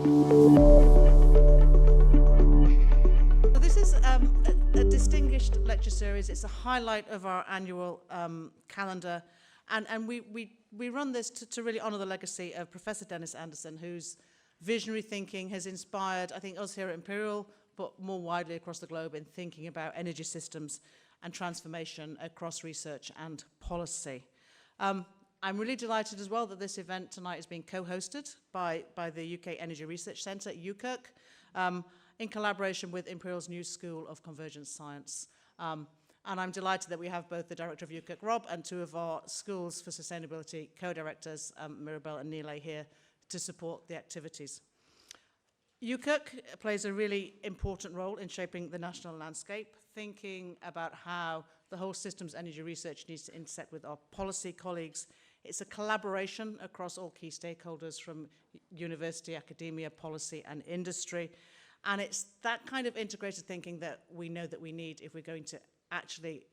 So this is a distinguished lecture series. It's a highlight of our annual calendar. And we run this to really honour the legacy of Professor Dennis Anderson, whose visionary thinking has inspired, I think, us here at Imperial, but more widely across the globe in thinking about energy systems and transformation across research and policy. I'm really delighted as well that this event tonight is being co-hosted by the UK Energy Research Centre, UKERC, in collaboration with Imperial's new School of Convergence Science. And I'm delighted that we have both the director of UKERC, Rob, and two of our schools for sustainability co-directors, Mirabelle and Nilay, here to support the activities. UKERC plays a really important role in shaping the national landscape, thinking about how the whole systems energy research needs to intersect with our policy colleagues. It's a collaboration across all key stakeholders from university, academia, policy, and industry. And it's that kind of integrated thinking that we know that we need if we're going to actually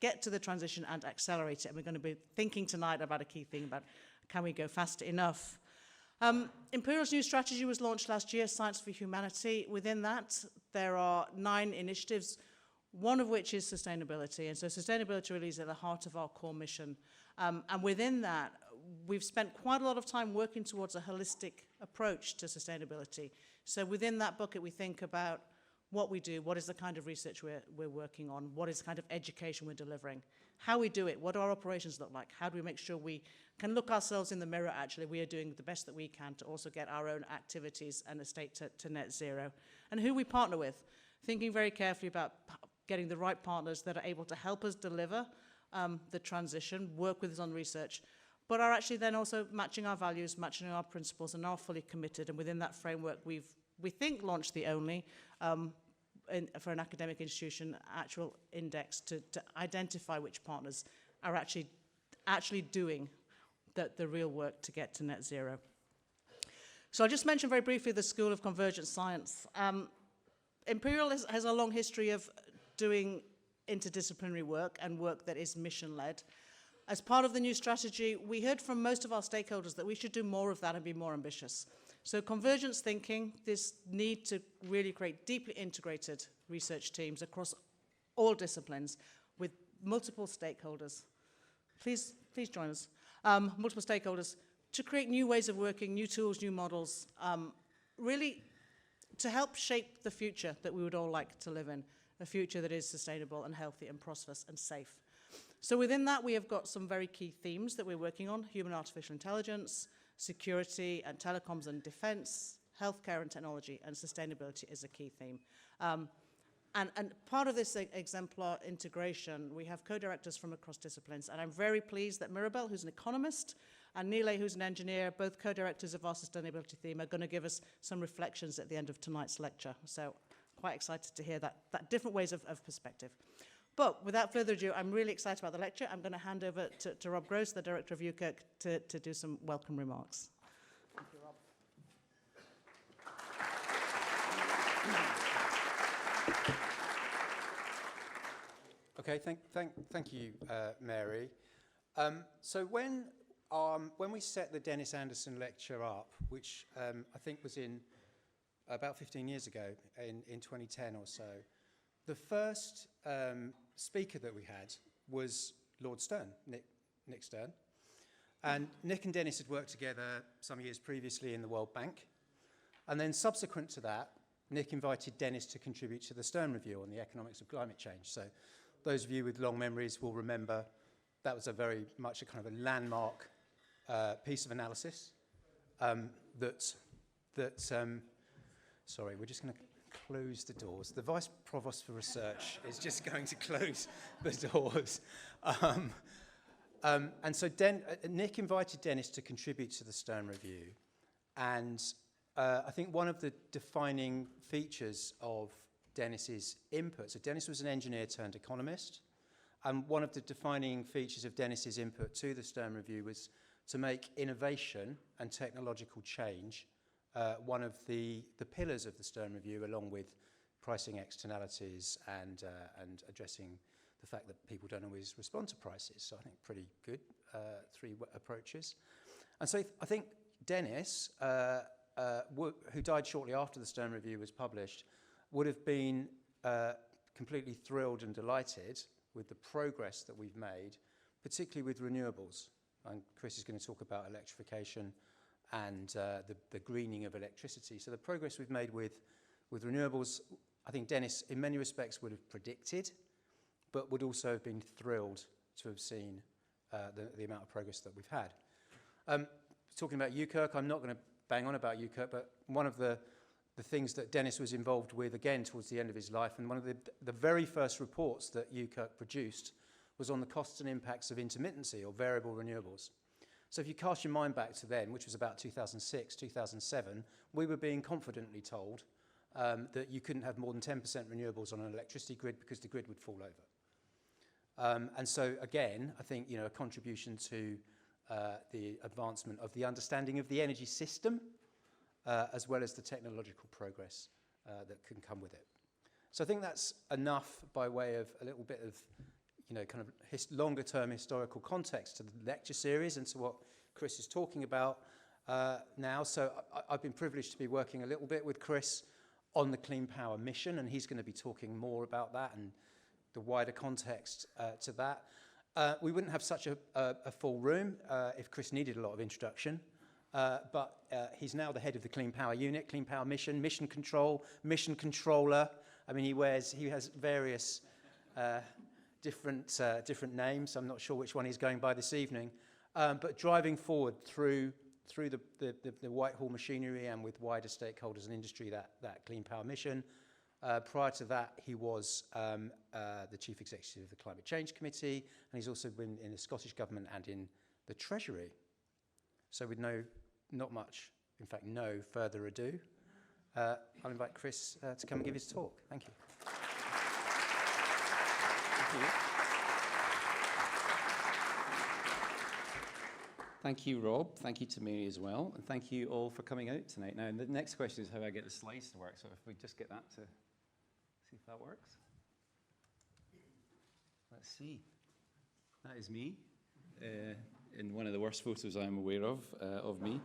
get to the transition and accelerate it. And we're going to be thinking tonight about a key thing about can we go fast enough? Imperial's new strategy was launched last year, Science for Humanity. Within that, there are 9 initiatives, one of which is sustainability. And so sustainability really is at the heart of our core mission. And within that, we've spent quite a lot of time working towards a holistic approach to sustainability. So within that bucket, we think about what we do, what is the kind of research we're working on, what is the kind of education we're delivering, how we do it, what do our operations look like, how do we make sure we can look ourselves in the mirror, actually, we are doing the best that we can to also get our own activities and estate to net zero, and who we partner with, thinking very carefully about getting the right partners that are able to help us deliver the transition, work with us on research, but are actually then also matching our values, matching our principles, and are fully committed. And within that framework, we think, launched the only, for an academic institution, actual index to identify which partners are actually doing the real work to get to net zero. So I'll just mention very briefly the School of Convergent Science. Imperial has a long history of doing interdisciplinary work and work that is mission-led. As part of the new strategy, we heard from most of our stakeholders that we should do more of that and be more ambitious. So convergence thinking, this need to really create deeply integrated research teams across all disciplines with multiple stakeholders. Please join us. Multiple stakeholders to create new ways of working, new tools, new models, really to help shape the future that we would all like to live in, a future that is sustainable and healthy and prosperous and safe. So within that, we have got some very key themes that we're working on: human artificial intelligence, security and telecoms and defense, healthcare and technology, and sustainability is a key theme. And part of this exemplar integration, we have co-directors from across disciplines, and I'm very pleased that Mirabelle, who's an economist, and Nilay, who's an engineer, both co-directors of our sustainability theme, are going to give us some reflections at the end of tonight's lecture. So quite excited to hear that different ways of perspective. But without further ado, I'm really excited about the lecture. I'm going to hand over to Rob Gross, the director of UKERC, to do some welcome remarks. Thank you, Rob. Okay, thank you, Mary. So when we set the Dennis Anderson lecture up, which I think was in about 15 years ago, in 2010 or so, the first speaker that we had was Lord Stern, Nick Stern. And Nick and Dennis had worked together some years previously in the World Bank. And then subsequent to that, Nick invited Dennis to contribute to the Stern Review on the economics of climate change. So those of you with long memories will remember that was a very much a kind of a landmark piece of analysis sorry, we're just going to close the doors. The Vice Provost for Research is just going to close the doors. And so Nick invited Dennis to contribute to the Stern Review. And I think one of the defining features of Dennis's input, so Dennis was an engineer turned economist, and one of the defining features of Dennis's input to the Stern Review was to make innovation and technological change one of the pillars of the Stern Review, along with pricing externalities and addressing the fact that people don't always respond to prices. So I think pretty good, 3 approaches. And so I think Dennis who died shortly after the Stern Review was published, would have been completely thrilled and delighted with the progress that we've made, particularly with renewables. And Chris is going to talk about electrification and the greening of electricity. So the progress we've made with renewables, I think Dennis, in many respects, would have predicted, but would also have been thrilled to have seen the amount of progress that we've had. Talking about UKERC, I'm not going to bang on about UKERC, but one of the things that Dennis was involved with, again, towards the end of his life, and one of the very first reports that UKERC produced was on the costs and impacts of intermittency or variable renewables. So if you cast your mind back to then, which was about 2006, 2007, we were being confidently told that you couldn't have more than 10% renewables on an electricity grid because the grid would fall over. And so again, I think, a contribution to the advancement of the understanding of the energy system, as well as the technological progress that can come with it. So I think that's enough by way of a little bit of, kind of longer-term historical context to the lecture series and to what Chris is talking about now. So I've been privileged to be working a little bit with Chris on the Clean Power mission, and he's going to be talking more about that and the wider context to that. We wouldn't have such a full room if Chris needed a lot of introduction, but he's now the head of the Clean Power unit, Clean Power mission, mission control, mission controller. I mean, he has various different names. I'm not sure which one he's going by this evening, but driving forward through the Whitehall machinery and with wider stakeholders and industry that Clean Power mission. Prior to that, he was the Chief Executive of the Climate Change Committee, and he's also been in the Scottish Government and in the Treasury. So with no further ado, I'll invite Chris to come and give his talk. Thank you. Thank you. Thank you, Rob. Thank you to Mary as well. And thank you all for coming out tonight. Now, the next question is how I get the slides to work. So if we just get that to see if that works. Let's see. That is me in one of the worst photos I'm aware of me.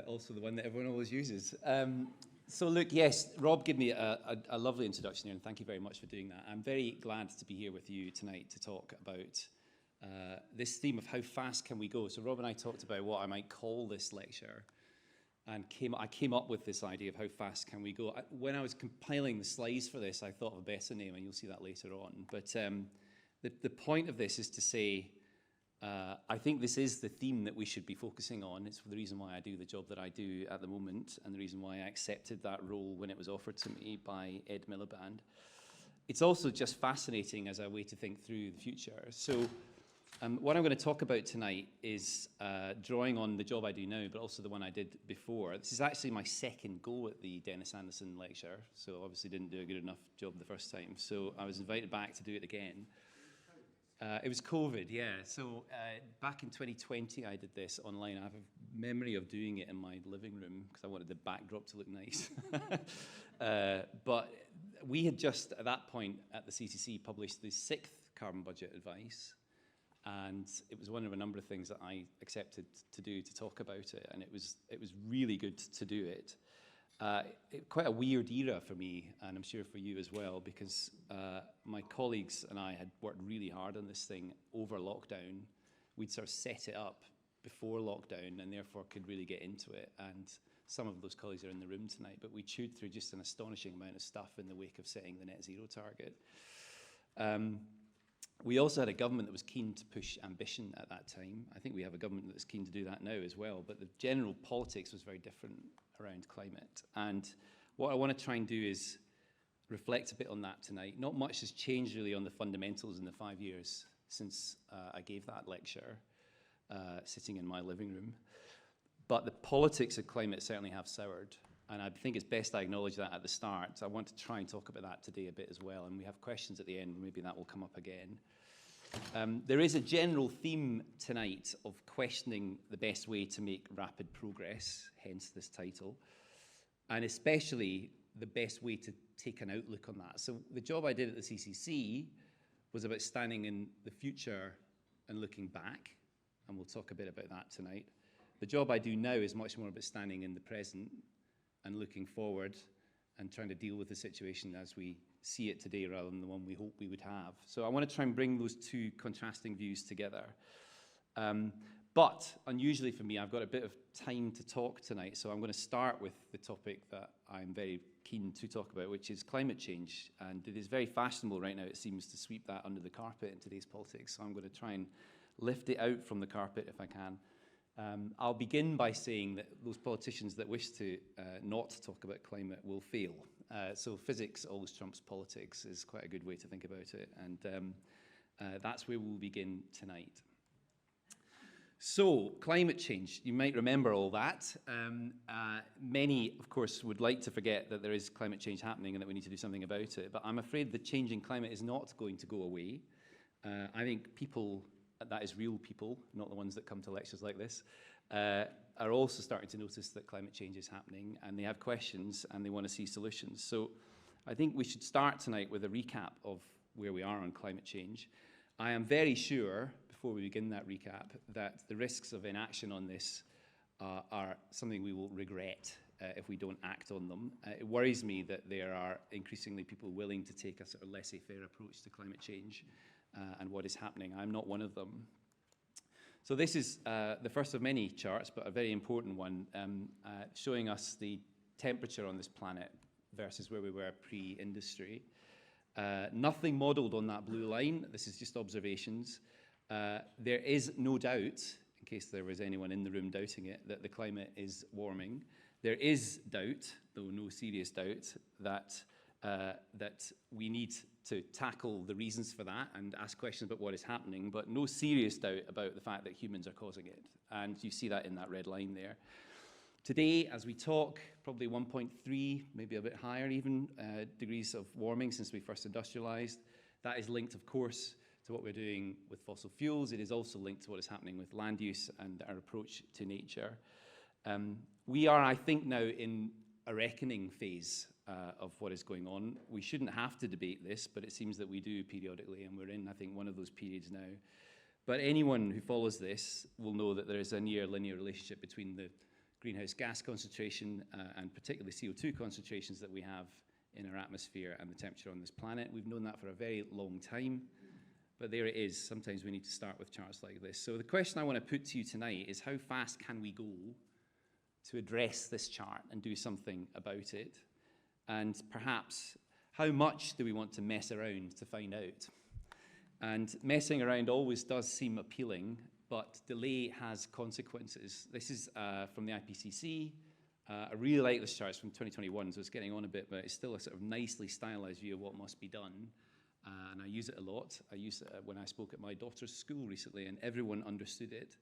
Also the one that everyone always uses. So look, yes, Rob gave me a lovely introduction here, and thank you very much for doing that. I'm very glad to be here with you tonight to talk about this theme of how fast can we go. So Rob and I talked about what I might call this lecture, and I came up with this idea of how fast can we go. When I was compiling the slides for this, I thought of a better name, and you'll see that later on. But the point of this is to say, I think this is the theme that we should be focusing on. It's the reason why I do the job that I do at the moment, and the reason why I accepted that role when it was offered to me by Ed Miliband. It's also just fascinating as a way to think through the future. So what I'm going to talk about tonight is drawing on the job I do now, but also the one I did before. This is actually my second go at the Dennis Anderson lecture, so obviously didn't do a good enough job the first time. So I was invited back to do it again. It was COVID, yeah. So back in 2020, I did this online. I have a memory of doing it in my living room because I wanted the backdrop to look nice. But we had just, at that point, at the CCC, published the 6th carbon budget advice. And it was one of a number of things that I accepted to do to talk about it. And it was really good to do it. Quite a weird era for me, and I'm sure for you as well, because my colleagues and I had worked really hard on this thing over lockdown. We'd sort of set it up before lockdown and therefore could really get into it. And some of those colleagues are in the room tonight, but we chewed through just an astonishing amount of stuff in the wake of setting the net zero target. We also had a government that was keen to push ambition at that time. I think we have a government that's keen to do that now as well, but the general politics was very different around climate. And what I want to try and do is reflect a bit on that tonight. Not much has changed really on the fundamentals in the 5 years since I gave that lecture, sitting in my living room. But the politics of climate certainly have soured. And I think it's best I acknowledge that at the start. So I want to try and talk about that today a bit as well. And we have questions at the end, maybe that will come up again. There is a general theme tonight of questioning the best way to make rapid progress, hence this title, and especially the best way to take an outlook on that. So the job I did at the CCC was about standing in the future and looking back, and we'll talk a bit about that tonight. The job I do now is much more about standing in the present and looking forward and trying to deal with the situation as we see it today rather than the one we hope we would have. So I want to try and bring those two contrasting views together. But unusually for me, I've got a bit of time to talk tonight, so I'm going to start with the topic that I'm very keen to talk about, which is climate change. And it is very fashionable right now, it seems, to sweep that under the carpet in today's politics, so I'm going to try and lift it out from the carpet if I can. I'll begin by saying that those politicians that wish to not talk about climate will fail. So physics always trumps politics is quite a good way to think about it, and that's where we'll begin tonight. So, climate change, you might remember all that. Many, of course, would like to forget that there is climate change happening and that we need to do something about it, but I'm afraid the changing climate is not going to go away. I think people, that is real people, not the ones that come to lectures like this, are also starting to notice that climate change is happening, and they have questions and they want to see solutions. So I think we should start tonight with a recap of where we are on climate change. I am very sure, before we begin that recap, that the risks of inaction on this are something we will regret if we don't act on them. It worries me that there are increasingly people willing to take a sort of laissez-faire approach to climate change and what is happening. I'm not one of them. So this is the first of many charts, but a very important one, showing us the temperature on this planet versus where we were pre-industry. Nothing modelled on that blue line. This is just observations. There is no doubt, in case there was anyone in the room doubting it, that the climate is warming. There is doubt, though no serious doubt, that we need to tackle the reasons for that and ask questions about what is happening, but no serious doubt about the fact that humans are causing it. And you see that in that red line there. Today, as we talk, probably 1.3, maybe a bit higher even, degrees of warming since we first industrialized. That is linked, of course, to what we're doing with fossil fuels. It is also linked to what is happening with land use and our approach to nature. We are, I think, now in a reckoning phase of what is going on. We shouldn't have to debate this, but it seems that we do periodically, and we're in, I think, one of those periods now. But anyone who follows this will know that there is a near linear relationship between the greenhouse gas concentration and particularly CO2 concentrations that we have in our atmosphere and the temperature on this planet. We've known that for a very long time, but there it is. Sometimes we need to start with charts like this. So the question I want to put to you tonight is, how fast can we go to address this chart and do something about it? And perhaps, how much do we want to mess around to find out? And messing around always does seem appealing, but delay has consequences. This is from the IPCC. I really like this chart. It's from 2021, so it's getting on a bit, but it's still a sort of nicely stylized view of what must be done. And I use it a lot. I used it when I spoke at my daughter's school recently, and everyone understood it.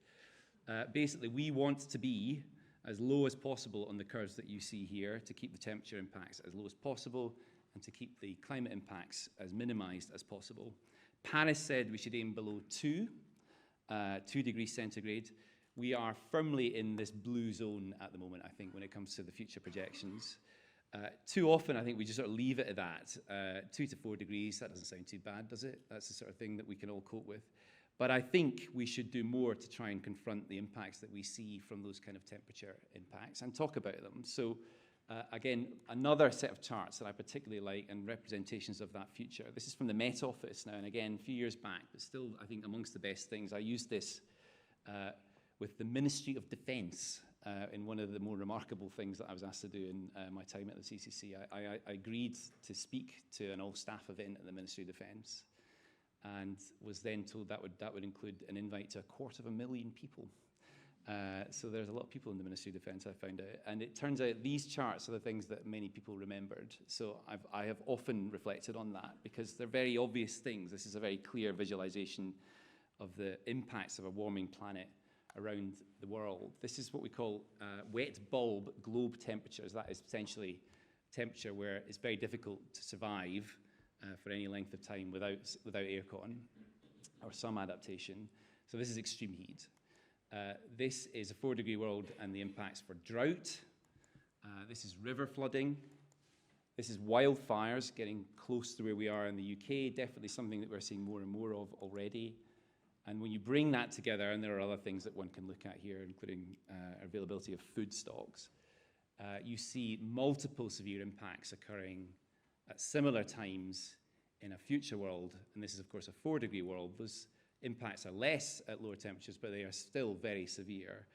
Basically, we want to be as low as possible on the curves that you see here to keep the temperature impacts as low as possible and to keep the climate impacts as minimized as possible. Paris said we should aim below 2 degrees centigrade. We are firmly in this blue zone at the moment, I think, when it comes to the future projections. Too often, I think we just sort of leave it at that. 2 to 4 degrees, that doesn't sound too bad, does it? That's the sort of thing that we can all cope with. But I think we should do more to try and confront the impacts that we see from those kind of temperature impacts and talk about them. So again, another set of charts that I particularly like and representations of that future. This is from the Met Office now, and again, a few years back, but still, I think, amongst the best things. I used this with the Ministry of Defence in one of the more remarkable things that I was asked to do in my time at the CCC. I agreed to speak to an all-staff event at the Ministry of Defence, and was then told that would include an invite to 250,000 people. So there's a lot of people in the Ministry of Defence, I found out. And it turns out these charts are the things that many people remembered. So I have often reflected on that because they're very obvious things. This is a very clear visualization of the impacts of a warming planet around the world. This is what we call wet bulb globe temperatures. That is essentially temperature where it's very difficult to survive for any length of time without aircon or some adaptation. So this is extreme heat. This is a 4-degree world and the impacts for drought. This is river flooding. This is wildfires getting close to where we are in the UK, definitely something that we're seeing more and more of already. And when you bring that together, and there are other things that one can look at here, including availability of food stocks, you see multiple severe impacts occurring at similar times in a future world. And this is, of course, a 4-degree world. Those impacts are less at lower temperatures, but they are still very severe.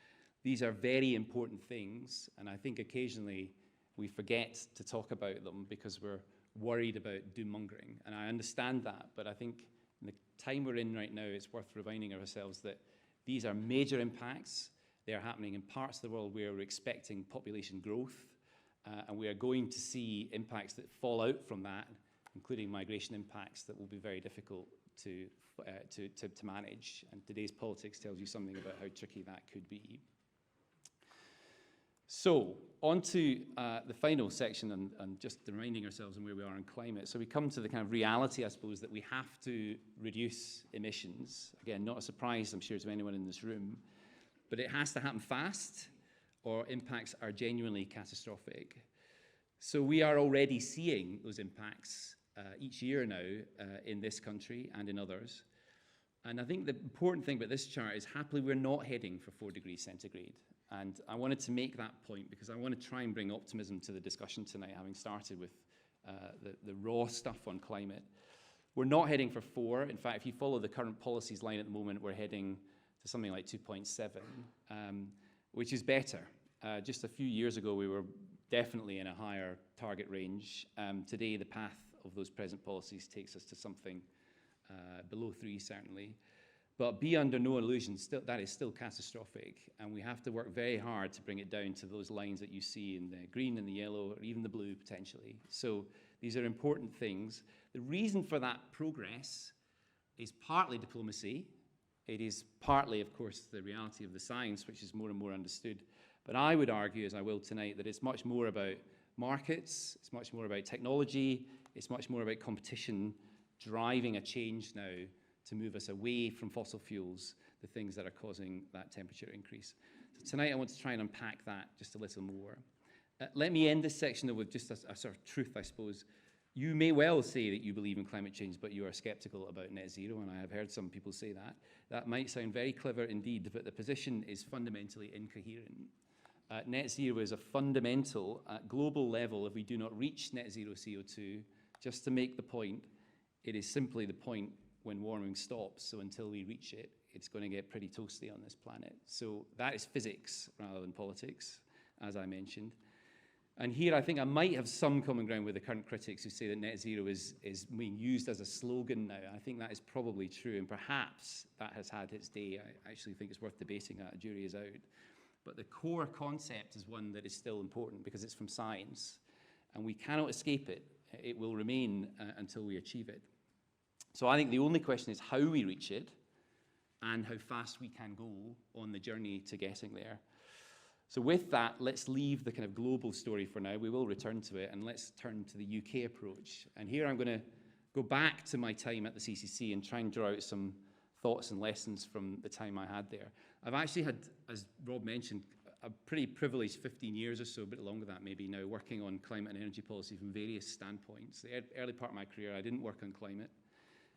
These are very important things, and I think occasionally we forget to talk about them because we're worried about doom-mongering. And I understand that, but I think in the time we're in right now, it's worth reminding ourselves that these are major impacts. They are happening in parts of the world where we're expecting population growth, and we are going to see impacts that fall out from that, including migration impacts that will be very difficult to manage. And today's politics tells you something about how tricky that could be. So, on to the final section, and just reminding ourselves on where we are in climate. So we come to the kind of reality, I suppose, that we have to reduce emissions. Again, not a surprise, I'm sure, to anyone in this room, but it has to happen fast, or impacts are genuinely catastrophic. So we are already seeing those impacts each year now in this country and in others. And I think the important thing about this chart is happily we're not heading for 4 degrees centigrade. And I wanted to make that point because I want to try and bring optimism to the discussion tonight, having started with the raw stuff on climate. We're not heading for 4. In fact, if you follow the current policies line at the moment, we're heading to something like 2.7, which is better. Just a few years ago, we were definitely in a higher target range. Today, the path of those present policies takes us to something below 3, certainly. But be under no illusion, that is still catastrophic, and we have to work very hard to bring it down to those lines that you see in the green and the yellow, or even the blue, potentially. So these are important things. The reason for that progress is partly diplomacy. It is partly, of course, the reality of the science, which is more and more understood. But I would argue, as I will tonight, that it's much more about markets, it's much more about technology, it's much more about competition, driving a change now to move us away from fossil fuels, the things that are causing that temperature increase. So tonight I want to try and unpack that just a little more. Let me end this section though with just a sort of truth, I suppose. You may well say that you believe in climate change, but you are skeptical about net zero, and I have heard some people say that. That might sound very clever indeed, but the position is fundamentally incoherent. Net zero is a fundamental, at global level, if we do not reach net zero CO2, just to make the point, it is simply the point when warming stops. So until we reach it, it's going to get pretty toasty on this planet. So that is physics rather than politics, as I mentioned. And here I think I might have some common ground with the current critics who say that net zero is being used as a slogan now. I think that is probably true, and perhaps that has had its day. I actually think it's worth debating that. A jury is out. But the core concept is one that is still important because it's from science, and we cannot escape it. It will remain until we achieve it. So I think the only question is how we reach it and how fast we can go on the journey to getting there. So with that, let's leave the kind of global story for now. We will return to it, and let's turn to the UK approach. And here I'm going to go back to my time at the CCC and try and draw out some thoughts and lessons from the time I had there. I've actually had, as Rob mentioned, a pretty privileged 15 years or so, a bit longer than that maybe now, working on climate and energy policy from various standpoints. The early part of my career, I didn't work on climate.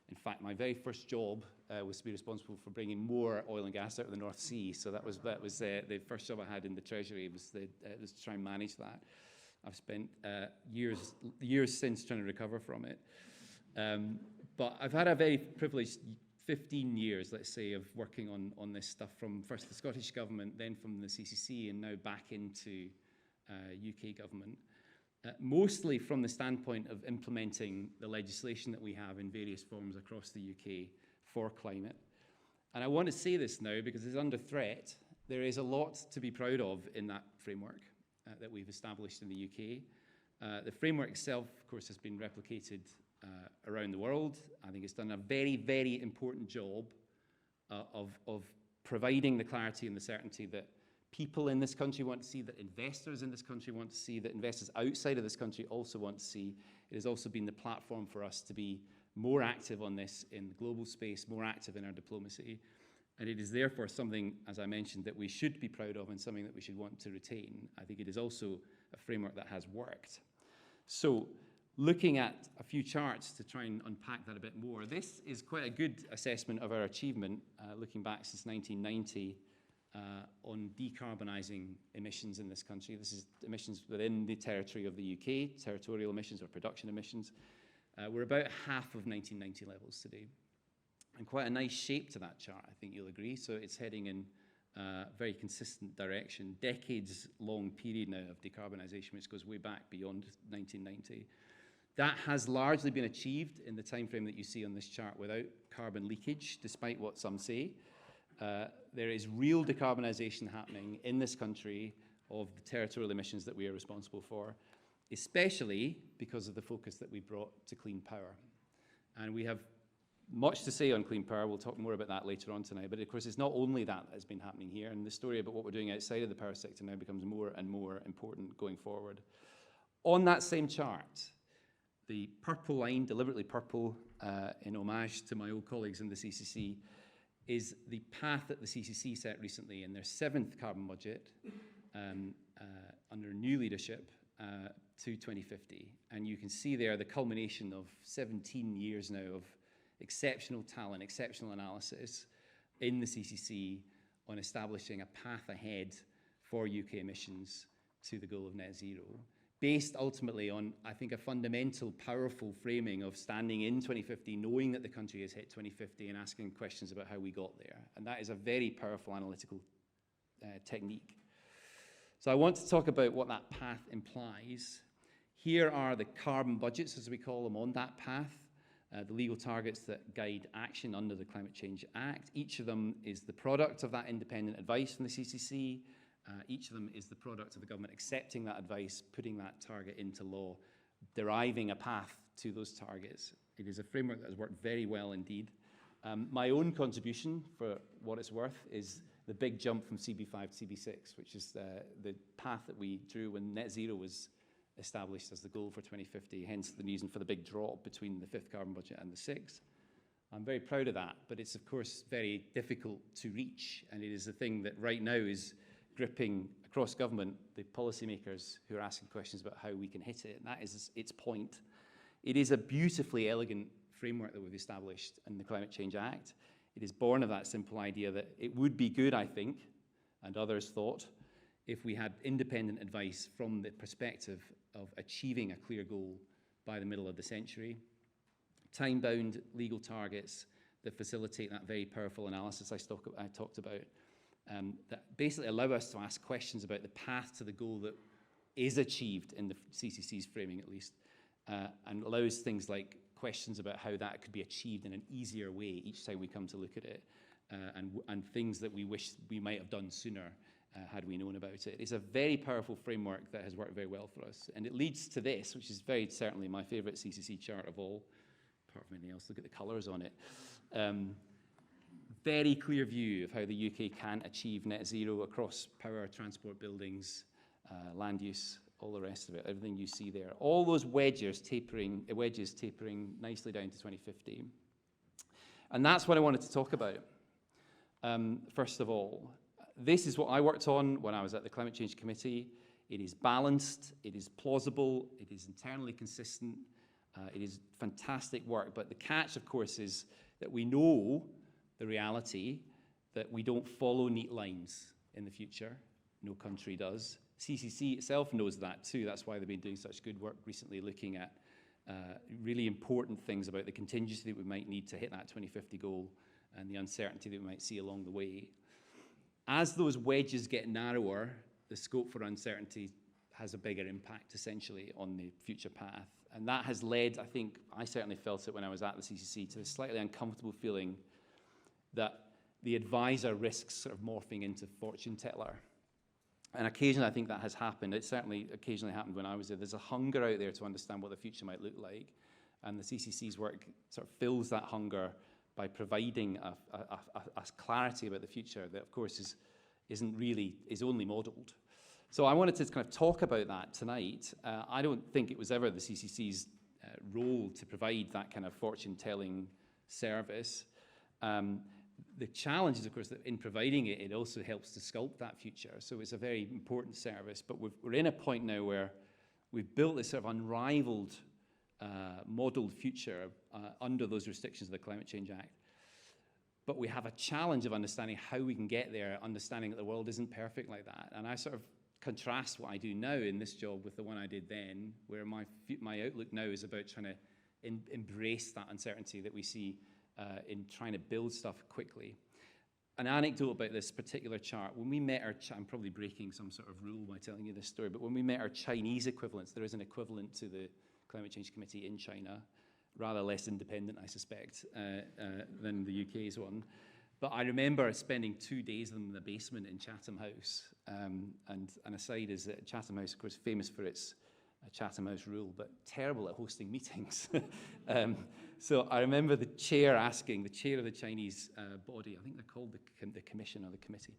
In fact, my very first job was to be responsible for bringing more oil and gas out of the North Sea. So that was the first job I had in the Treasury, was to try and manage that. I've spent years since trying to recover from it. But I've had a very privileged 15 years, let's say, of working on this stuff, from first the Scottish Government, then from the CCC, and now back into UK government. Mostly from the standpoint of implementing the legislation that we have in various forms across the UK for climate. And I want to say this now because it's under threat. There is a lot to be proud of in that framework that we've established in the UK. The framework itself, of course, has been replicated around the world. I think it's done a very, very important job of providing the clarity and the certainty that people in this country want to see, that investors in this country want to see, that investors outside of this country also want to see. It has also been the platform for us to be more active on this in the global space, more active in our diplomacy. And it is therefore something, as I mentioned, that we should be proud of and something that we should want to retain. I think it is also a framework that has worked. So looking at a few charts to try and unpack that a bit more. This is quite a good assessment of our achievement, looking back since 1990 on decarbonising emissions in this country. This is emissions within the territory of the UK, territorial emissions or production emissions. We're about half of 1990 levels today. And quite a nice shape to that chart, I think you'll agree. So it's heading in a very consistent direction, decades-long period now of decarbonisation, which goes way back beyond 1990. That has largely been achieved in the time frame that you see on this chart without carbon leakage, despite what some say. There is real decarbonisation happening in this country of the territorial emissions that we are responsible for, especially because of the focus that we brought to clean power. And we have much to say on clean power. We'll talk more about that later on tonight. But of course, it's not only that has been happening here, and the story about what we're doing outside of the power sector now becomes more and more important going forward. On that same chart, the purple line, deliberately purple, in homage to my old colleagues in the CCC, is the path that the CCC set recently in their 7th carbon budget under new leadership to 2050. And you can see there the culmination of 17 years now of exceptional talent, exceptional analysis in the CCC on establishing a path ahead for UK emissions to the goal of net zero, based ultimately on, I think, a fundamental, powerful framing of standing in 2050, knowing that the country has hit 2050 and asking questions about how we got there. And that is a very powerful analytical technique. So I want to talk about what that path implies. Here are the carbon budgets, as we call them, on that path. The legal targets that guide action under the Climate Change Act. Each of them is the product of that independent advice from the CCC. Each of them is the product of the government accepting that advice, putting that target into law, deriving a path to those targets. It is a framework that has worked very well indeed. My own contribution, for what it's worth, is the big jump from CB5 to CB6, which is the path that we drew when net zero was established as the goal for 2050, hence the reason for the big drop between the 5th carbon budget and the 6th. I'm very proud of that, but it's of course very difficult to reach, and it is the thing that right now is gripping across government the policymakers who are asking questions about how we can hit it, and that is its point. It is a beautifully elegant framework that we've established in the Climate Change Act. It is born of that simple idea that it would be good, I think, and others thought, if we had independent advice from the perspective of achieving a clear goal by the middle of the century. Time-bound legal targets that facilitate that very powerful analysis I talked about, that basically allow us to ask questions about the path to the goal that is achieved in the CCC's framing at least, and allows things like questions about how that could be achieved in an easier way each time we come to look at it, and things that we wish we might have done sooner had we known about it. It's a very powerful framework that has worked very well for us. And it leads to this, which is very certainly my favourite CCC chart of all, apart from anything else. Look at the colours on it. Very clear view of how the UK can achieve net zero across power, transport, buildings, land use, all the rest of it, everything you see there. All those wedges tapering nicely down to 2050. And that's what I wanted to talk about, first of all. This is what I worked on when I was at the Climate Change Committee. It is balanced, it is plausible, it is internally consistent, it is fantastic work. But the catch, of course, is that we know the reality that we don't follow neat lines in the future. No country does. CCC itself knows that too. That's why they've been doing such good work recently, looking at really important things about the contingency that we might need to hit that 2050 goal and the uncertainty that we might see along the way. As those wedges get narrower, the scope for uncertainty has a bigger impact, essentially, on the future path. And that has led, I think, I certainly felt it when I was at the CCC, to a slightly uncomfortable feeling that the advisor risks sort of morphing into fortune teller. And occasionally I think that has happened. It certainly occasionally happened when I was there. There's a hunger out there to understand what the future might look like. And the CCC's work sort of fills that hunger by providing a clarity about the future that, of course, is only modelled. So I wanted to kind of talk about that tonight. I don't think it was ever the CCC's role to provide that kind of fortune-telling service. The challenge is, of course, that in providing it, it also helps to sculpt that future. So it's a very important service. But we're in a point now where we've built this sort of unrivaled modelled future under those restrictions of the Climate Change Act. But we have a challenge of understanding how we can get there, understanding that the world isn't perfect like that. And I sort of contrast what I do now in this job with the one I did then, where my outlook now is about trying to embrace that uncertainty that we see in trying to build stuff quickly. An anecdote about this particular chart, when we met our, I'm probably breaking some sort of rule by telling you this story, but when we met our Chinese equivalents, there is an equivalent to the Climate Change Committee in China, rather less independent, I suspect, than the UK's one. But I remember spending 2 days in the basement in Chatham House. And an aside is that Chatham House, of course, famous for its Chatham House rule, but terrible at hosting meetings. So I remember the chair asking, the chair of the Chinese body, I think they're called the commission or the committee.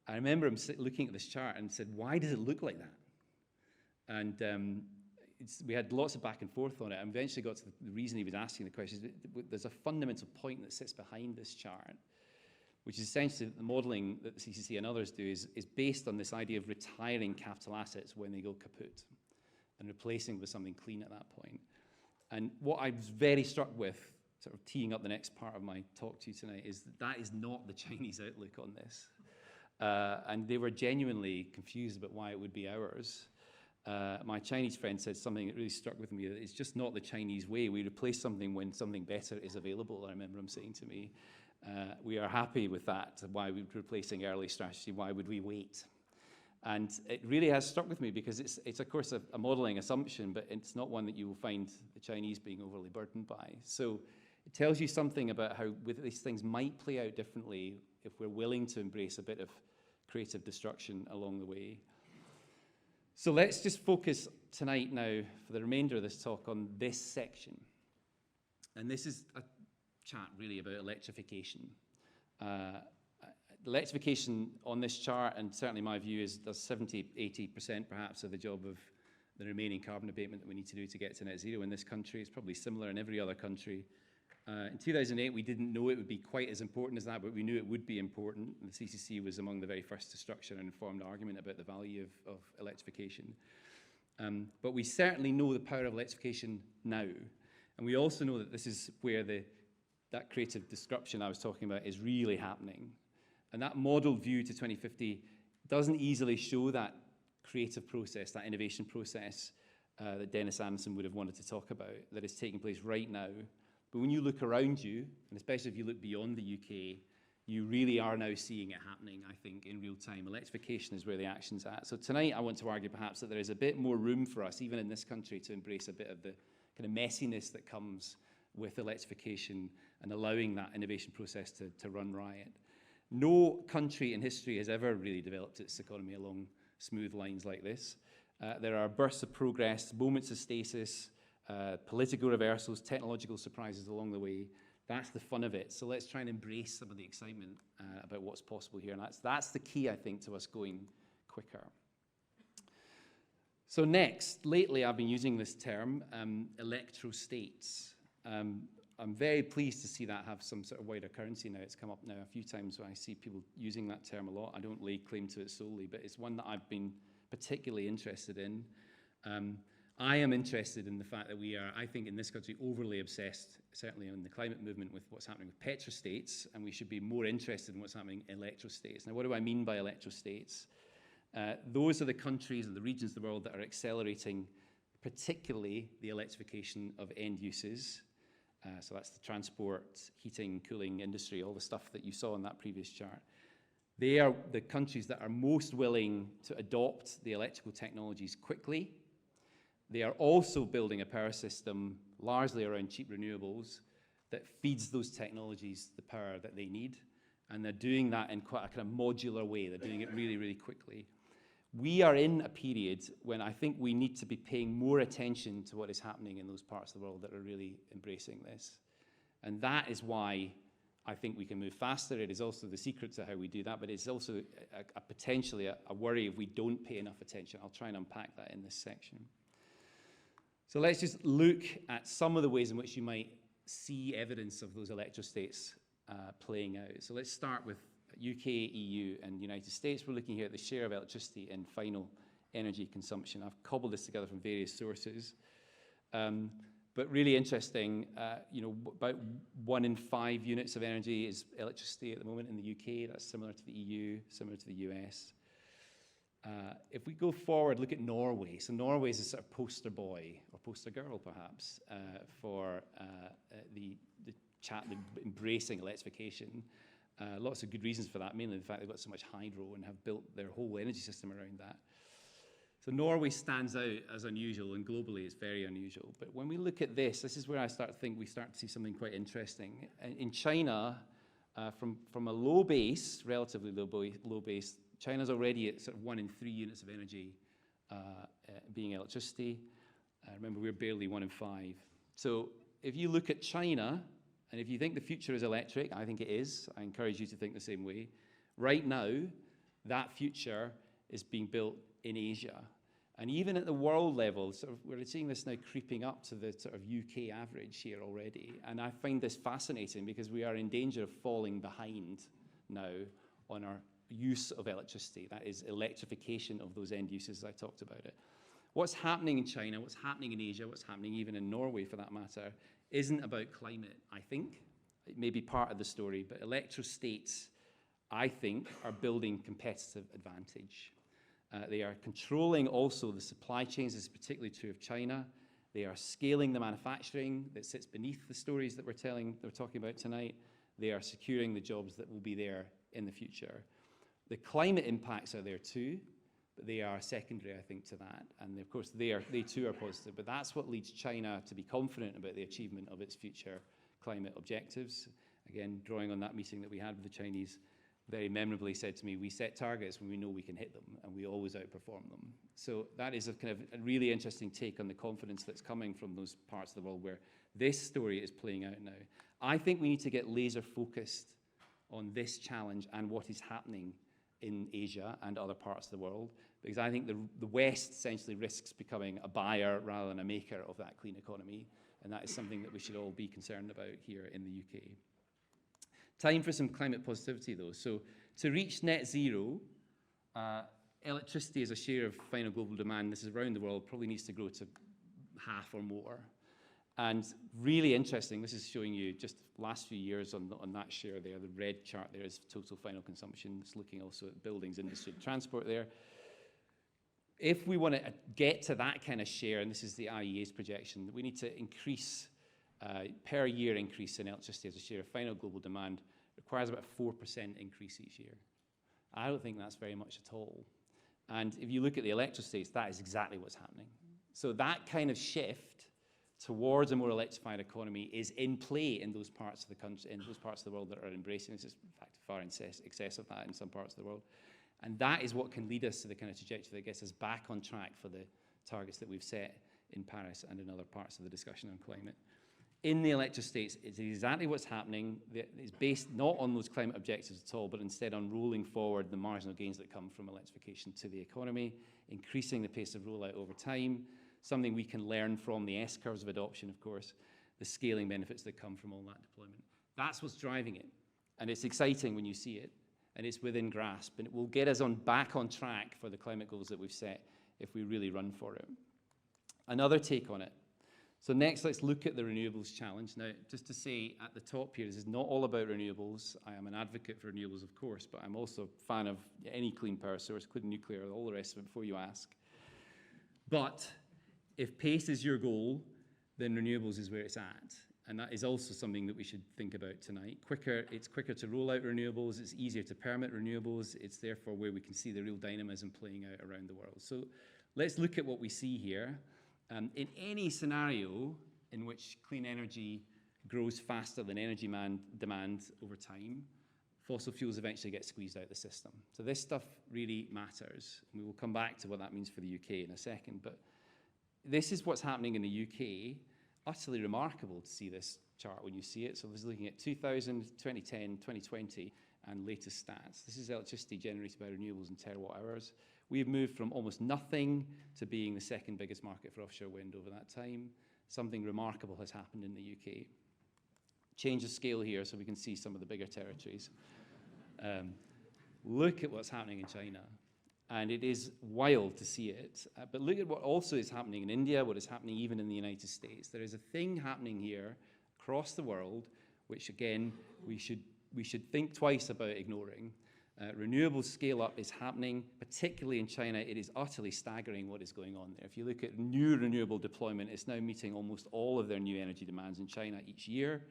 I remember him looking at this chart and said, "Why does it look like that?" And we had lots of back and forth on it, and eventually got to the reason he was asking the question. There's a fundamental point that sits behind this chart, which is essentially that the modelling that the CCC and others do is based on this idea of retiring capital assets when they go kaput and replacing with something clean at that point. And what I was very struck with, sort of teeing up the next part of my talk to you tonight, is that is not the Chinese outlook on this. And they were genuinely confused about why it would be ours. My Chinese friend said something that really struck with me, that it's just not the Chinese way. We replace something when something better is available, I remember him saying to me. We are happy with that. Why are we replacing early strategy? Why would we wait? And it really has struck with me because it's of course, a modelling assumption, but it's not one that you will find the Chinese being overly burdened by. So it tells you something about how these things might play out differently if we're willing to embrace a bit of creative destruction along the way. So let's just focus tonight now for the remainder of this talk on this section. And this is a chat really about electrification. Electrification on this chart, and certainly my view is does 70–80% perhaps of the job of the remaining carbon abatement that we need to do to get to net zero in this country. It's probably similar in every other country. In 2008, we didn't know it would be quite as important as that, but we knew it would be important. And the CCC was among the very first to structure an informed argument about the value of electrification. But we certainly know the power of electrification now. And we also know that this is where that creative disruption I was talking about is really happening. And that model view to 2050 doesn't easily show that creative process, that innovation process that Dennis Anderson would have wanted to talk about, that is taking place right now. But when you look around you, and especially if you look beyond the UK, you really are now seeing it happening, I think, in real time. Electrification is where the action's at. So tonight I want to argue perhaps that there is a bit more room for us, even in this country, to embrace a bit of the kind of messiness that comes with electrification and allowing that innovation process to run riot. No country in history has ever really developed its economy along smooth lines like this. There are bursts of progress, moments of stasis, political reversals, technological surprises along the way. That's the fun of it. So let's try and embrace some of the excitement about what's possible here. And that's the key, I think, to us going quicker. So next, lately I've been using this term, electrostates. I'm very pleased to see that have some sort of wider currency now. It's come up now a few times where I see people using that term a lot. I don't lay claim to it solely, but it's one that I've been particularly interested in. I am interested in the fact that we are, I think, in this country, overly obsessed, certainly in the climate movement, with what's happening with petrostates, and we should be more interested in what's happening in electrostates. Now, what do I mean by electrostates? Those are the countries and the regions of the world that are accelerating, particularly the electrification of end uses. So that's the transport, heating, cooling industry, all the stuff that you saw on that previous chart. They are the countries that are most willing to adopt the electrical technologies quickly. They are also building a power system largely around cheap renewables that feeds those technologies the power that they need. And they're doing that in quite a kind of modular way. They're doing it really, really quickly. We are in a period when I think we need to be paying more attention to what is happening in those parts of the world that are really embracing this. And that is why I think we can move faster. It is also the secret to how we do that, but it's also potentially a worry if we don't pay enough attention. I'll try and unpack that in this section. So let's just look at some of the ways in which you might see evidence of those electrostates playing out. So let's start with UK, EU, and United States. We're looking here at the share of electricity in final energy consumption. I've cobbled this together from various sources. But really interesting, about 1 in 5 units of energy is electricity at the moment in the UK. That's similar to the EU, similar to the US. If we go forward, look at Norway. So Norway is a sort of poster boy, or poster girl perhaps, for the embracing electrification. Lots of good reasons for that, mainly the fact they've got so much hydro and have built their whole energy system around that. So Norway stands out as unusual, and globally it's very unusual. But when we look at this is where I start to think we start to see something quite interesting. In China, from a low base, relatively low base, China's already at sort of 1 in 3 units of energy being electricity. Remember, we're barely 1 in 5. So if you look at China, and if you think the future is electric, I think it is. I encourage you to think the same way. Right now, that future is being built in Asia. And even at the world level, sort of, we're seeing this now creeping up to the sort of UK average here already. And I find this fascinating because we are in danger of falling behind now on our use of electricity. That is electrification of those end uses, I talked about it. What's happening in China, what's happening in Asia, what's happening even in Norway for that matter, isn't about climate, I think. It may be part of the story, but electrostates, I think, are building competitive advantage. They are controlling also the supply chains. This is particularly true of China. They are scaling the manufacturing that sits beneath the stories that we're talking about tonight. They are securing the jobs that will be there in the future. The climate impacts are there too, but they are secondary, I think, to that. And of course, they too are positive. But that's what leads China to be confident about the achievement of its future climate objectives. Again, drawing on that meeting that we had with the Chinese, very memorably said to me, we set targets when we know we can hit them, and we always outperform them. So that is a kind of a really interesting take on the confidence that's coming from those parts of the world where this story is playing out now. I think we need to get laser focused on this challenge and what is happening in Asia and other parts of the world, because I think the West essentially risks becoming a buyer rather than a maker of that clean economy, and that is something that we should all be concerned about here in the UK. Time for some climate positivity, though. So to reach net zero, electricity as a share of final global demand, this is around the world, probably needs to grow to half or more. And really interesting, this is showing you just last few years on that share there. The red chart there is total final consumption. It's looking also at buildings, industry, transport there. If we want to get to that kind of share, and this is the IEA's projection, we need to increase per year increase in electricity as a share of final global demand requires about a 4% increase each year. I don't think that's very much at all. And if you look at the electrostates, that is exactly what's happening. So that kind of shift towards a more electrified economy is in play in those parts of the country, in those parts of the world that are embracing this. It's in fact far in excess of that in some parts of the world. And that is what can lead us to the kind of trajectory that gets us back on track for the targets that we've set in Paris and in other parts of the discussion on climate. In the electrostates, it's exactly what's happening. It's based not on those climate objectives at all, but instead on rolling forward the marginal gains that come from electrification to the economy, increasing the pace of rollout over time, something we can learn from the S-curves of adoption, of course, the scaling benefits that come from all that deployment. That's what's driving it. And it's exciting when you see it, and it's within grasp, and it will get us back on track for the climate goals that we've set if we really run for it. Another take on it. So next, let's look at the renewables challenge. Now, just to say at the top here, this is not all about renewables. I am an advocate for renewables, of course, but I'm also a fan of any clean power source, including nuclear, all the rest of it before you ask. But if pace is your goal, then renewables is where it's at. And that is also something that we should think about tonight. It's quicker to roll out renewables, it's easier to permit renewables, it's therefore where we can see the real dynamism playing out around the world. So let's look at what we see here. In any scenario in which clean energy grows faster than energy demand over time, fossil fuels eventually get squeezed out of the system. So this stuff really matters. We will come back to what that means for the UK in a second, but this is what's happening in the UK. Utterly remarkable to see this chart when you see it. So this is looking at 2000, 2010, 2020, and latest stats. This is electricity generated by renewables in terawatt hours. We've moved from almost nothing to being the second biggest market for offshore wind over that time. Something remarkable has happened in the UK. Change of scale here so we can see some of the bigger territories. Look at what's happening in China. And it is wild to see it. But look at what also is happening in India, what is happening even in the United States. There is a thing happening here across the world, which again, we should think twice about ignoring. Renewable scale-up is happening, particularly in China. It is utterly staggering what is going on there. If you look at new renewable deployment, it's now meeting almost all of their new energy demands in China each year.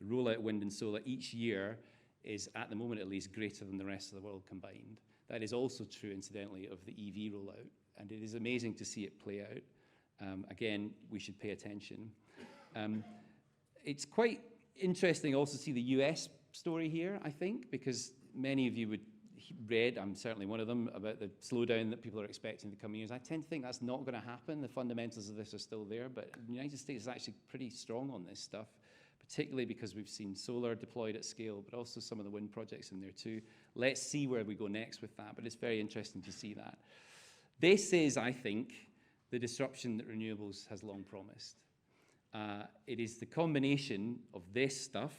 The rollout of wind and solar each year is, at the moment at least, greater than the rest of the world combined. That is also true, incidentally, of the EV rollout, and it is amazing to see it play out. Again, we should pay attention. It's quite interesting also to see the US story here, I think, because many of you would read, I'm certainly one of them, about the slowdown that people are expecting in the coming years. I tend to think that's not going to happen. The fundamentals of this are still there, but the United States is actually pretty strong on this stuff, particularly because we've seen solar deployed at scale, but also some of the wind projects in there too. Let's see where we go next with that, but it's very interesting to see that. This is, I think, the disruption that renewables has long promised. It is the combination of this stuff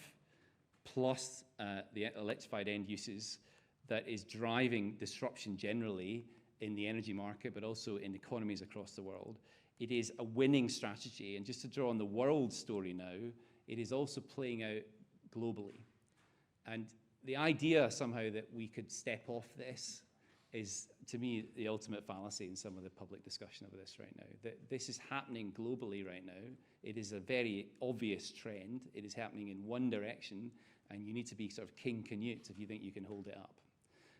plus the electrified end uses that is driving disruption generally in the energy market, but also in economies across the world. It is a winning strategy, and just to draw on the world story now, it is also playing out globally. And the idea somehow that we could step off this is, to me, the ultimate fallacy in some of the public discussion of this right now. That this is happening globally right now. It is a very obvious trend. It is happening in one direction, and you need to be sort of King Canute if you think you can hold it up.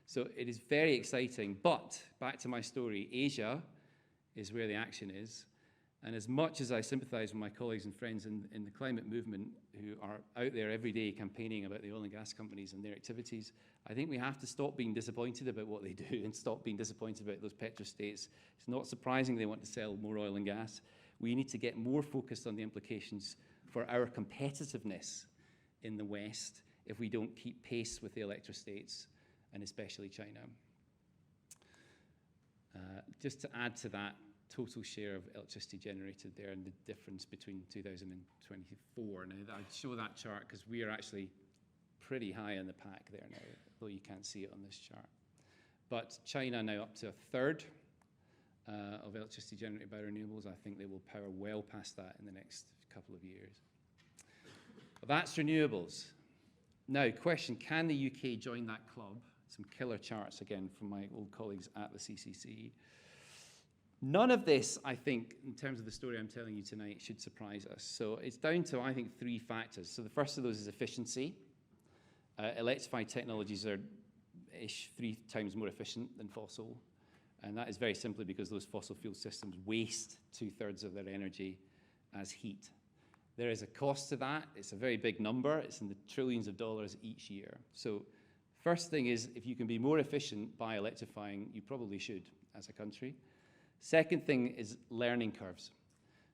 So it is very exciting, but back to my story, Asia is where the action is. And as much as I sympathize with my colleagues and friends in the climate movement who are out there every day campaigning about the oil and gas companies and their activities, I think we have to stop being disappointed about what they do and stop being disappointed about those petrostates. It's not surprising they want to sell more oil and gas. We need to get more focused on the implications for our competitiveness in the West if we don't keep pace with the electrostates, and especially China. Just to add to that, total share of electricity generated there and the difference between 2024. Now, I show that chart because we are actually pretty high in the pack there now, though you can't see it on this chart. But China now up to a third of electricity generated by renewables. I think they will power well past that in the next couple of years. Well, that's renewables. Now, question, can the UK join that club? Some killer charts again from my old colleagues at the CCC. None of this, I think, in terms of the story I'm telling you tonight, should surprise us. So it's down to, I think, three factors. So the first of those is efficiency. Electrified technologies are 3 times more efficient than fossil. And that is very simply because those fossil fuel systems waste 2/3 of their energy as heat. There is a cost to that. It's a very big number. It's in the trillions of dollars each year. So first thing is, if you can be more efficient by electrifying, you probably should as a country. Second thing is learning curves.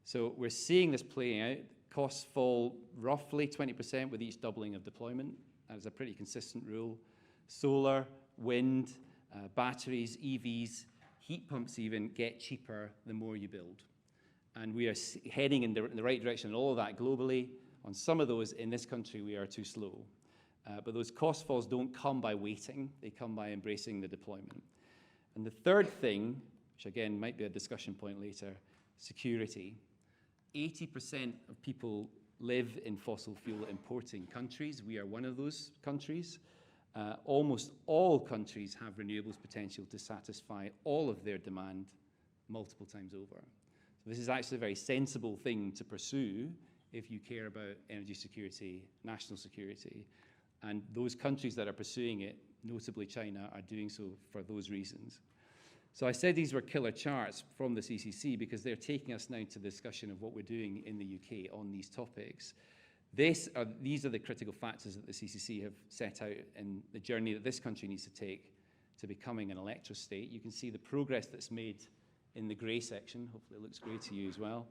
So we're seeing this playing out. Costs fall roughly 20% with each doubling of deployment. That is a pretty consistent rule. Solar, wind, batteries, EVs, heat pumps even get cheaper the more you build. And we are heading in the right direction in all of that globally. On some of those in this country, we are too slow. But those cost falls don't come by waiting. They come by embracing the deployment. And the third thing, which again might be a discussion point later, security. 80% of people live in fossil fuel importing countries. We are one of those countries. Almost all countries have renewables potential to satisfy all of their demand multiple times over. So this is actually a very sensible thing to pursue if you care about energy security, national security. And those countries that are pursuing it, notably China, are doing so for those reasons. So I said these were killer charts from the CCC because they're taking us now to the discussion of what we're doing in the UK on these topics. These are the critical factors that the CCC have set out in the journey that this country needs to take to becoming an electrostate. You can see the progress that's made in the grey section. Hopefully it looks grey to you as well.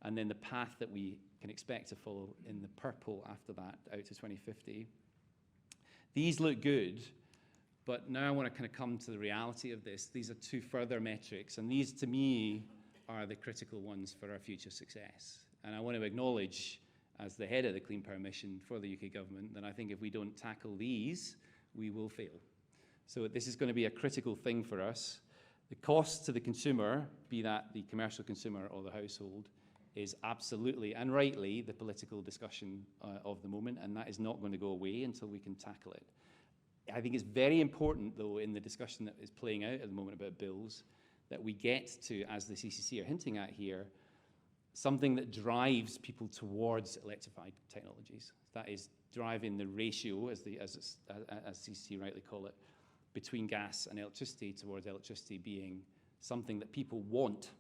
And then the path that we can expect to follow in the purple after that out to 2050. These look good. But now I want to kind of come to the reality of this. These are 2 further metrics, and these, to me, are the critical ones for our future success. And I want to acknowledge, as the head of the Clean Power Mission for the UK government, that I think if we don't tackle these, we will fail. So this is going to be a critical thing for us. The cost to the consumer, be that the commercial consumer or the household, is absolutely and rightly the political discussion of the moment, and that is not going to go away until we can tackle it. I think it's very important, though, in the discussion that is playing out at the moment about bills, that we get to, as the CCC are hinting at here, something that drives people towards electrified technologies. That is driving the ratio, as CCC rightly call it, between gas and electricity towards electricity being something that people want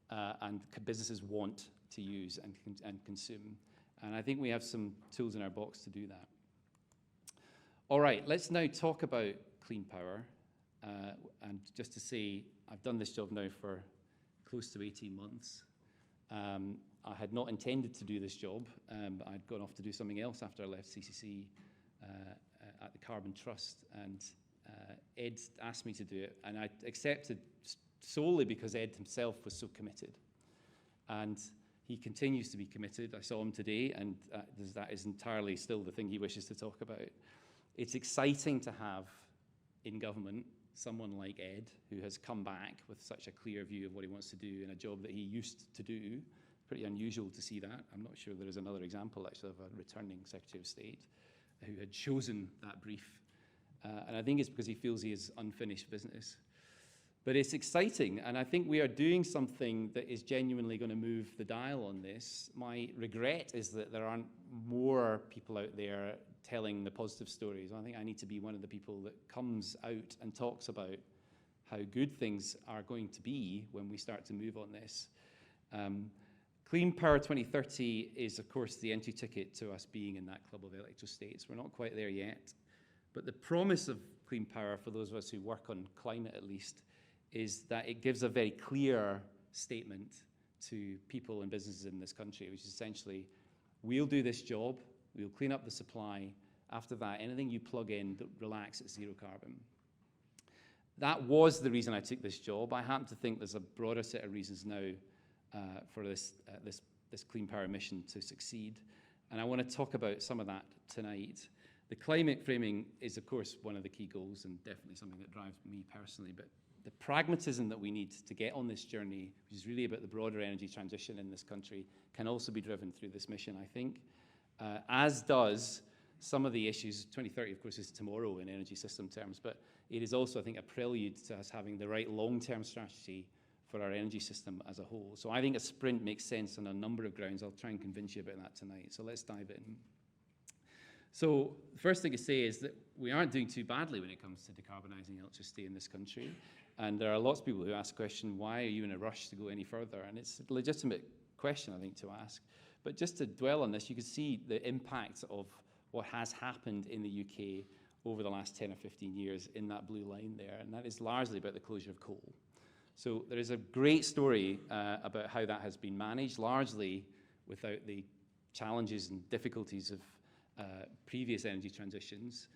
and businesses want to use and consume. And I think we have some tools in our box to do that. All right, let's now talk about clean power. And just to say, I've done this job now for close to 18 months. I had not intended to do this job. I'd gone off to do something else after I left CCC at the Carbon Trust, and Ed asked me to do it, and I accepted solely because Ed himself was so committed. And he continues to be committed. I saw him today, and that is entirely still the thing he wishes to talk about. It's exciting to have in government someone like Ed, who has come back with such a clear view of what he wants to do in a job that he used to do. Pretty unusual to see that. I'm not sure there is another example, actually, of a returning Secretary of State who had chosen that brief. And I think it's because he feels he has unfinished business. But it's exciting, and I think we are doing something that is genuinely going to move the dial on this. My regret is that there aren't more people out there telling the positive stories. I think I need to be one of the people that comes out and talks about how good things are going to be when we start to move on this. Clean Power 2030 is, of course, the entry ticket to us being in that club of electrostates. We're not quite there yet, but the promise of clean power, for those of us who work on climate at least, is that it gives a very clear statement to people and businesses in this country, which is essentially, we'll do this job, we'll clean up the supply. After that, anything you plug in, relax, it's zero carbon. That was the reason I took this job. I happen to think there's a broader set of reasons now for this clean power mission to succeed. And I want to talk about some of that tonight. The climate framing is, of course, one of the key goals and definitely something that drives me personally. But the pragmatism that we need to get on this journey, which is really about the broader energy transition in this country, can also be driven through this mission, I think, as does some of the issues. 2030, of course, is tomorrow in energy system terms, but it is also, I think, a prelude to us having the right long-term strategy for our energy system as a whole. So I think a sprint makes sense on a number of grounds. I'll try and convince you about that tonight. So let's dive in. So the first thing to say is that we aren't doing too badly when it comes to decarbonising electricity in this country. And there are lots of people who ask the question, why are you in a rush to go any further? And it's a legitimate question, I think, to ask. But just to dwell on this, you can see the impact of what has happened in the UK over the last 10 or 15 years in that blue line there. And that is largely about the closure of coal. So there is a great story about how that has been managed, largely without the challenges and difficulties of previous energy transitions.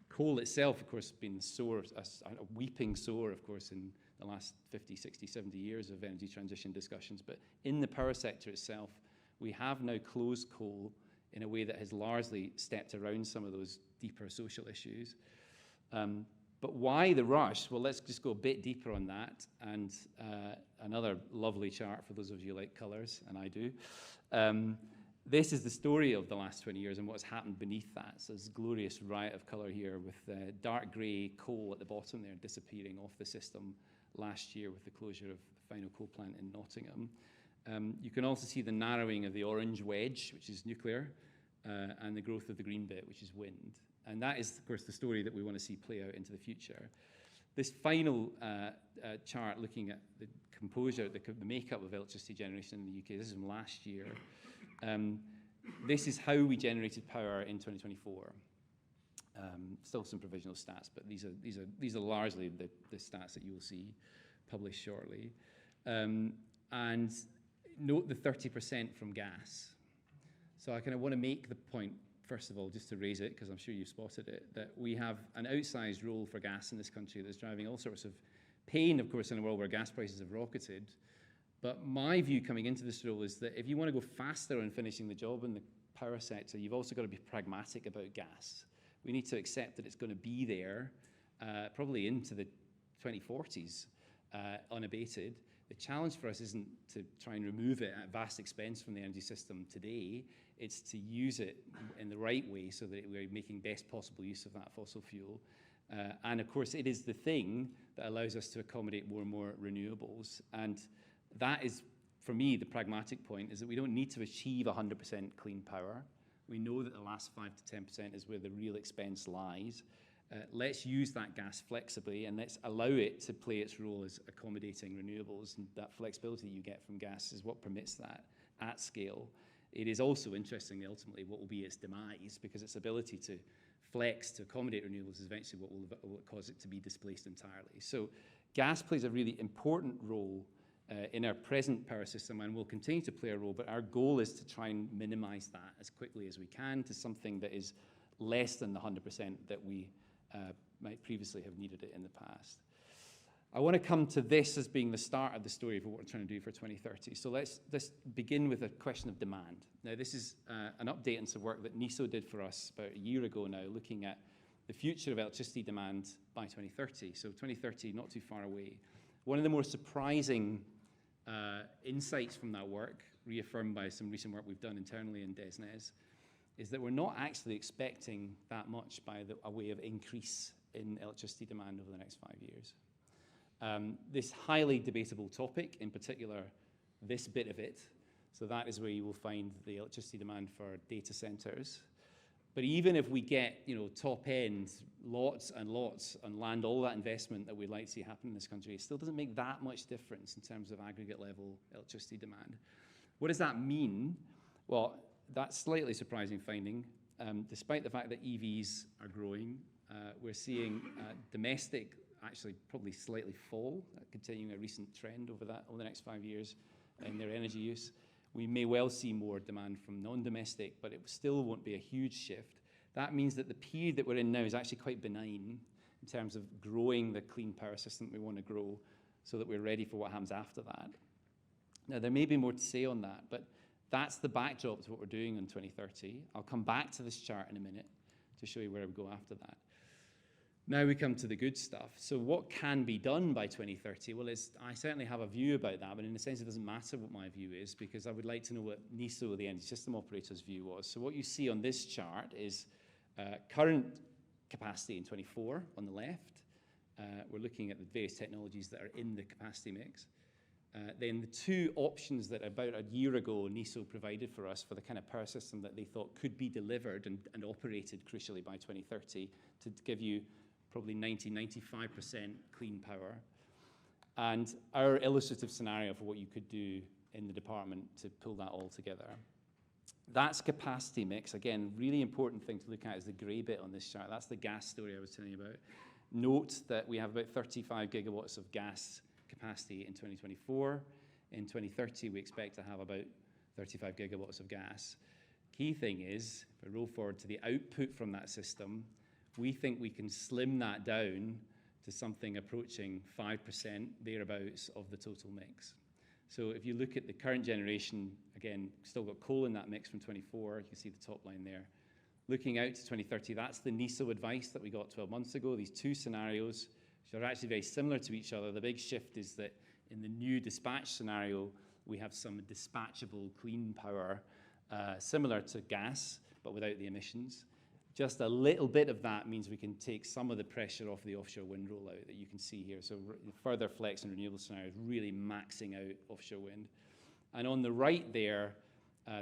Coal itself, of course, has been a weeping sore, of course, in the last 50, 60, 70 years of energy transition discussions. But in the power sector itself, we have now closed coal in a way that has largely stepped around some of those deeper social issues. But why the rush? Well, let's just go a bit deeper on that. And another lovely chart for those of you who like colours, and I do. This is the story of the last 20 years and what's happened beneath that. So this glorious riot of colour here with dark grey coal at the bottom there disappearing off the system last year with the closure of the final coal plant in Nottingham. You can also see the narrowing of the orange wedge, which is nuclear, and the growth of the green bit, which is wind. And that is, of course, the story that we want to see play out into the future. This final chart looking at the composure, the makeup of electricity generation in the UK, this is from last year. This is how we generated power in 2024. Still some provisional stats, but these are largely the stats that you will see published shortly. And note the 30% from gas. So I kind of want to make the point, first of all, just to raise it, because I'm sure you've spotted it, that we have an outsized role for gas in this country that's driving all sorts of pain, of course, in a world where gas prices have rocketed. But my view coming into this role is that if you want to go faster in finishing the job in the power sector, you've also got to be pragmatic about gas. We need to accept that it's going to be there probably into the 2040s. unabated. The challenge for us isn't to try and remove it at vast expense from the energy system today. It's to use it in the right way so that we're making best possible use of that fossil fuel. And of course, it is the thing that allows us to accommodate more and more renewables. And that is, for me, the pragmatic point, is that we don't need to achieve 100% clean power. We know that the last 5 to 10% is where the real expense lies. Let's use that gas flexibly, and let's allow it to play its role as accommodating renewables. And that flexibility you get from gas is what permits that at scale. It is also, interestingly, ultimately, what will be its demise, because its ability to flex to accommodate renewables is eventually what will cause it to be displaced entirely. So gas plays a really important role in our present power system, and will continue to play a role, but our goal is to try and minimize that as quickly as we can to something that is less than the 100% that we might previously have needed it in the past. I want to come to this as being the start of the story of what we're trying to do for 2030. So let's begin with a question of demand. Now, this is an update on some work that NISO did for us about a year ago now, looking at the future of electricity demand by 2030. So 2030, not too far away. One of the more surprising insights from that work, reaffirmed by some recent work we've done internally in DESNZ, is that we're not actually expecting that much by a way of increase in electricity demand over the next 5 years. This highly debatable topic, in particular, this bit of it, so that is where you will find the electricity demand for data centers. But even if we get, top end, lots and lots, and land all that investment that we'd like to see happen in this country, it still doesn't make that much difference in terms of aggregate level electricity demand. What does that mean? Well, that's slightly surprising finding. Despite the fact that EVs are growing, we're seeing domestic actually probably slightly fall, continuing a recent trend over the next 5 years in their energy use. We may well see more demand from non-domestic, but it still won't be a huge shift. That means that the period that we're in now is actually quite benign in terms of growing the clean power system that we want to grow, so that we're ready for what happens after that. Now, there may be more to say on that, but that's the backdrop to what we're doing in 2030. I'll come back to this chart in a minute to show you where we go after that. Now we come to the good stuff. So what can be done by 2030? Well, I certainly have a view about that, but in a sense it doesn't matter what my view is, because I would like to know what NISO, the energy system operator's view was. So what you see on this chart is current capacity in 24 on the left. We're looking at the various technologies that are in the capacity mix. Then the two options that about a year ago NISO provided for us for the kind of power system that they thought could be delivered and operated crucially by 2030 to give you probably 90–95% clean power. And our illustrative scenario for what you could do in the department to pull that all together. That's capacity mix. Again, really important thing to look at is the grey bit on this chart. That's the gas story I was telling you about. Note that we have about 35 gigawatts of gas capacity in 2024. In 2030, we expect to have about 35 gigawatts of gas. Key thing is, if I roll forward to the output from that system, we think we can slim that down to something approaching 5% thereabouts of the total mix. So if you look at the current generation, again, still got coal in that mix from 24, you can see the top line there. Looking out to 2030, that's the NISO advice that we got 12 months ago, these two scenarios, which are actually very similar to each other. The big shift is that in the new dispatch scenario, we have some dispatchable clean power, similar to gas, but without the emissions. Just a little bit of that means we can take some of the pressure off the offshore wind rollout that you can see here. So further flex and renewable scenarios really maxing out offshore wind. And on the right there,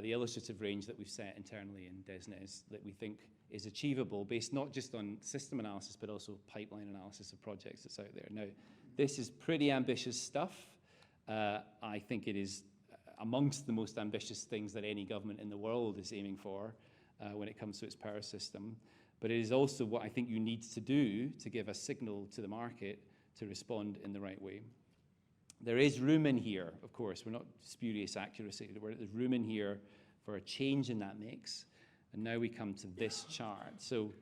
the illustrative range that we've set internally in DESNZ that we think is achievable based not just on system analysis, but also pipeline analysis of projects that's out there. Now, this is pretty ambitious stuff. I think it is amongst the most ambitious things that any government in the world is aiming for when it comes to its power system. But it is also what I think you need to do to give a signal to the market to respond in the right way. There is room in here, of course. We're not spurious accuracy. There's room in here for a change in that mix. And now we come to this chart. So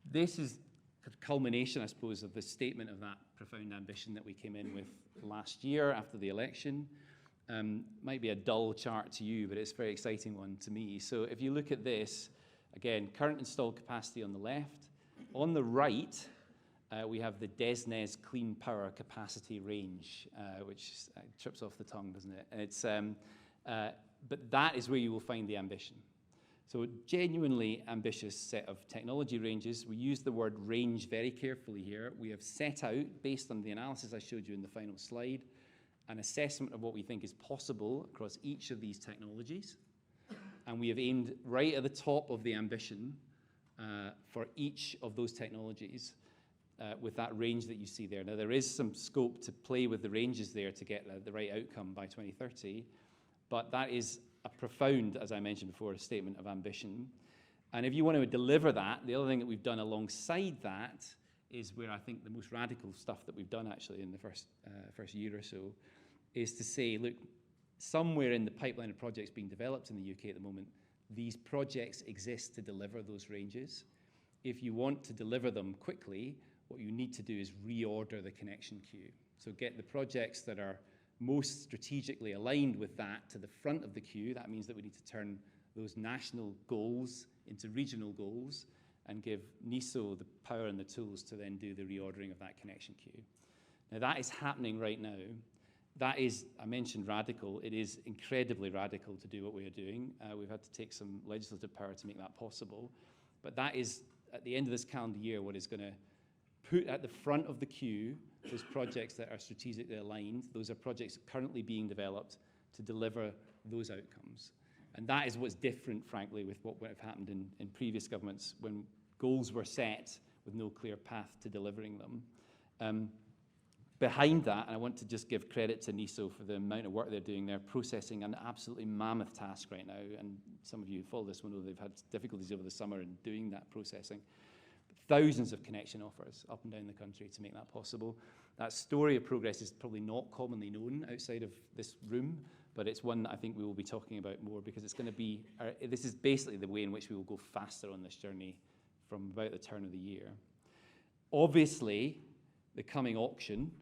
this is the culmination, I suppose, of the statement of that profound ambition that we came in with last year after the election. Might be a dull chart to you, but it's a very exciting one to me. So if you look at this, again, current installed capacity on the left. On the right, we have the DESNZ Clean Power Capacity Range, which trips off the tongue, doesn't it? And it's, but that is where you will find the ambition. So a genuinely ambitious set of technology ranges. We use the word range very carefully here. We have set out, based on the analysis I showed you in the final slide, an assessment of what we think is possible across each of these technologies. And we have aimed right at the top of the ambition for each of those technologies with that range that you see there. Now, there is some scope to play with the ranges there to get the right outcome by 2030, but that is a profound, as I mentioned before, a statement of ambition. And if you want to deliver that, the other thing that we've done alongside that is where I think the most radical stuff that we've done actually in the first year or so is to say, look, somewhere in the pipeline of projects being developed in the UK at the moment, these projects exist to deliver those ranges. If you want to deliver them quickly, what you need to do is reorder the connection queue. So get the projects that are most strategically aligned with that to the front of the queue. That means that we need to turn those national goals into regional goals and give NISO the power and the tools to then do the reordering of that connection queue. Now that is happening right now. That is, I mentioned radical. It is incredibly radical to do what we are doing. We've had to take some legislative power to make that possible. But that is, at the end of this calendar year, what is going to put at the front of the queue those projects that are strategically aligned. Those are projects currently being developed to deliver those outcomes. And that is what's different, frankly, with what would have happened in previous governments when goals were set with no clear path to delivering them. Behind that, and I want to just give credit to NISO for the amount of work they're doing. They're processing an absolutely mammoth task right now, and some of you who follow this will know they've had difficulties over the summer in doing that processing. Thousands of connection offers up and down the country to make that possible. That story of progress is probably not commonly known outside of this room, but it's one that I think we will be talking about more because it's going to be, this is basically the way in which we will go faster on this journey from about the turn of the year. Obviously, the coming auction,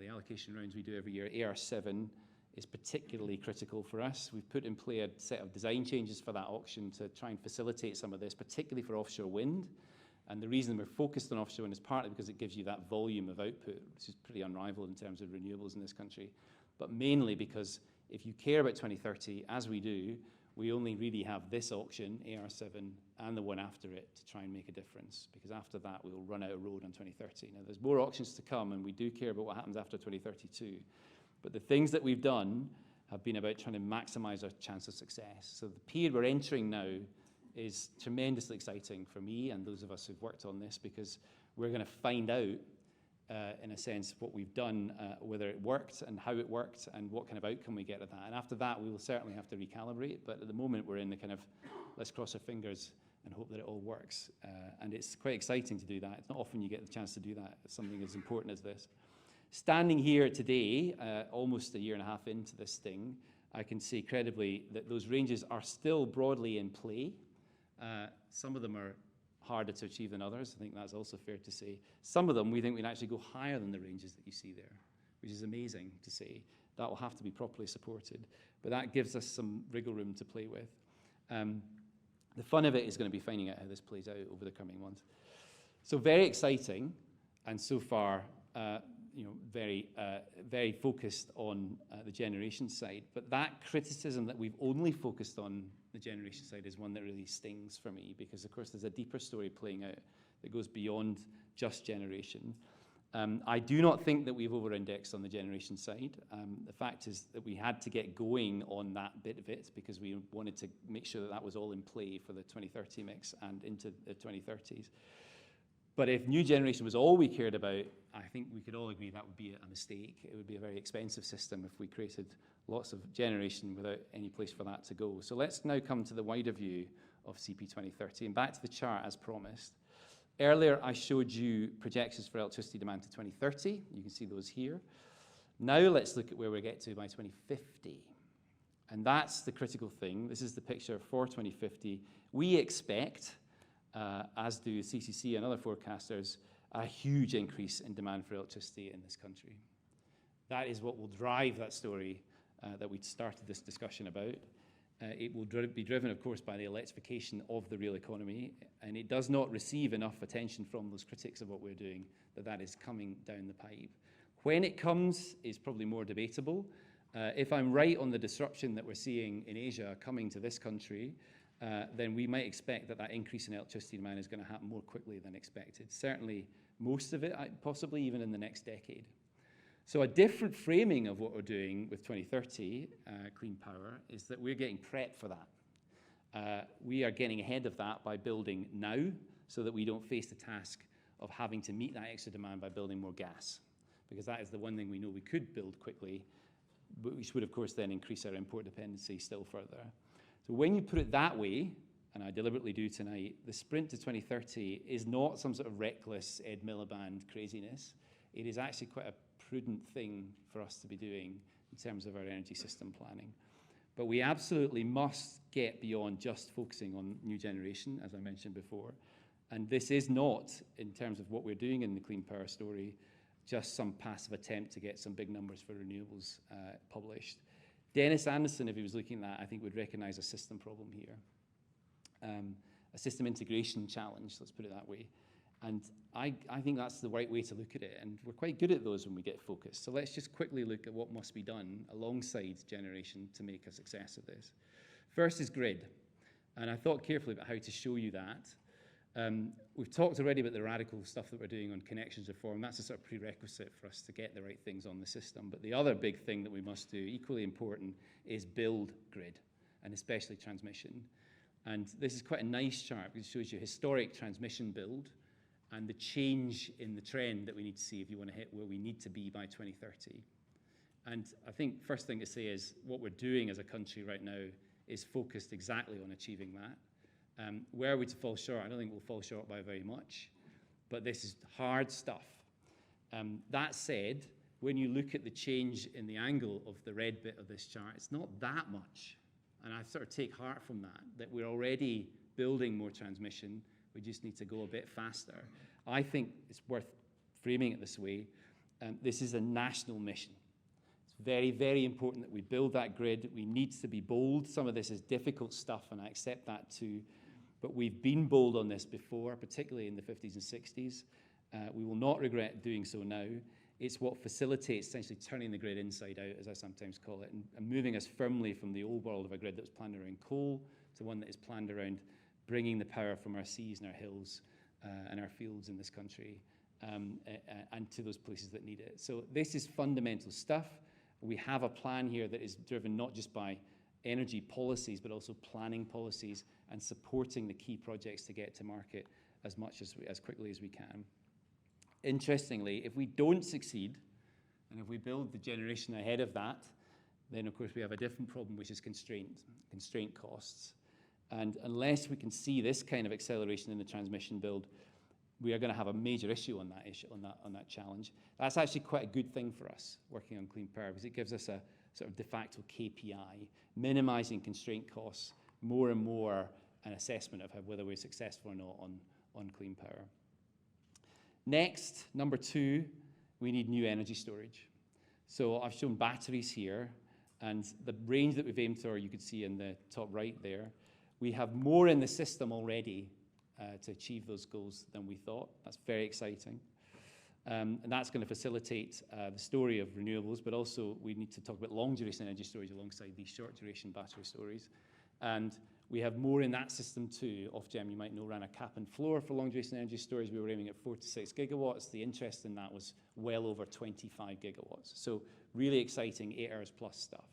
the allocation rounds we do every year, AR7, is particularly critical for us. We've put in play a set of design changes for that auction to try and facilitate some of this, particularly for offshore wind. And the reason we're focused on offshore wind is partly because it gives you that volume of output, which is pretty unrivaled in terms of renewables in this country, but mainly because if you care about 2030, as we do, we only really have this auction, AR7, and the one after it to try and make a difference, because after that we'll run out of road on 2030. Now there's more auctions to come, and we do care about what happens after 2032, but the things that we've done have been about trying to maximize our chance of success. So the period we're entering now is tremendously exciting for me and those of us who've worked on this, because we're going to find out, in a sense, what we've done, whether it worked and how it worked and what kind of outcome we get at that. And after that, we will certainly have to recalibrate. But at the moment, we're in the kind of, let's cross our fingers and hope that it all works. And it's quite exciting to do that. It's not often you get the chance to do that. It's something as important as this. Standing here today, almost a year and a half into this thing, I can say credibly that those ranges are still broadly in play. Some of them are harder to achieve than others. I think that's also fair to say. Some of them we think we can actually go higher than the ranges that you see there, which is amazing to say. That will have to be properly supported, but that gives us some wriggle room to play with. The fun of it is going to be finding out how this plays out over the coming months. So very exciting, and so far, very focused on the generation side. But that criticism that we've only focused on the generation side is one that really stings for me, because of course there's a deeper story playing out that goes beyond just generation. I do not think that we've over-indexed on the generation side. The fact is that we had to get going on that bit of it because we wanted to make sure that that was all in play for the 2030 mix and into the 2030s. But if new generation was all we cared about, I think we could all agree that would be a mistake. It would be a very expensive system if we created lots of generation without any place for that to go. So let's now come to the wider view of CP 2030 and back to the chart as promised. Earlier, I showed you projections for electricity demand to 2030. You can see those here. Now let's look at where we get to by 2050. And that's the critical thing. This is the picture for 2050. We expect, as do CCC and other forecasters, a huge increase in demand for electricity in this country. That is what will drive that story that we started this discussion about. It will be driven, of course, by the electrification of the real economy, and it does not receive enough attention from those critics of what we're doing that is coming down the pipe. When it comes is probably more debatable. If I'm right on the disruption that we're seeing in Asia coming to this country, then we might expect that increase in electricity demand is going to happen more quickly than expected. Certainly most of it, possibly even in the next decade. So a different framing of what we're doing with 2030 clean power is that we're getting prepped for that. We are getting ahead of that by building now so that we don't face the task of having to meet that extra demand by building more gas, because that is the one thing we know we could build quickly, but which would of course then increase our import dependency still further. So when you put it that way, and I deliberately do tonight, the sprint to 2030 is not some sort of reckless Ed Miliband craziness. It is actually quite a prudent thing for us to be doing in terms of our energy system planning. But we absolutely must get beyond just focusing on new generation, as I mentioned before. And this is not, in terms of what we're doing in the clean power story, just some passive attempt to get some big numbers for renewables published. Dennis Anderson, if he was looking at that, I think would recognize a system problem here. A system integration challenge, let's put it that way. And I think that's the right way to look at it, and we're quite good at those when we get focused. So let's just quickly look at what must be done alongside generation to make a success of this. First is grid, and I thought carefully about how to show you that. We've talked already about the radical stuff that we're doing on connections reform. That's a sort of prerequisite for us to get the right things on the system. But the other big thing that we must do, equally important, is build grid, and especially transmission. And this is quite a nice chart because it shows you historic transmission build and the change in the trend that we need to see if you want to hit where we need to be by 2030. And I think first thing to say is what we're doing as a country right now is focused exactly on achieving that. Where are we to fall short? I don't think we'll fall short by very much, but this is hard stuff. That said, when you look at the change in the angle of the red bit of this chart, it's not that much. And I sort of take heart from that we're already building more transmission. We just need to go a bit faster. I think it's worth framing it this way. This is a national mission. It's very, very important that we build that grid. We need to be bold. Some of this is difficult stuff, and I accept that too. But we've been bold on this before, particularly in the 50s and 60s. We will not regret doing so now. It's what facilitates essentially turning the grid inside out, as I sometimes call it, and moving us firmly from the old world of a grid that was planned around coal to one that is planned around bringing the power from our seas and our hills and our fields in this country and to those places that need it. So this is fundamental stuff. We have a plan here that is driven not just by energy policies, but also planning policies and supporting the key projects to get to market as quickly as we can. Interestingly, if we don't succeed, and if we build the generation ahead of that, then of course we have a different problem, which is constraint costs. And unless we can see this kind of acceleration in the transmission build, we are going to have a major issue on that challenge. That's actually quite a good thing for us working on clean power, because it gives us a sort of de facto KPI, minimizing constraint costs, more and more an assessment of whether we're successful or not on clean power. Next, number 2, we need new energy storage. So I've shown batteries here, and the range that we've aimed for, you could see in the top right there. We have more in the system already to achieve those goals than we thought. That's very exciting. And that's going to facilitate the story of renewables, but also we need to talk about long duration energy storage alongside these short duration battery stories. And we have more in that system too. Ofgem, you might know, ran a cap and floor for long duration energy storage. We were aiming at 4 to 6 gigawatts. The interest in that was well over 25 gigawatts. So really exciting 8 hours plus stuff.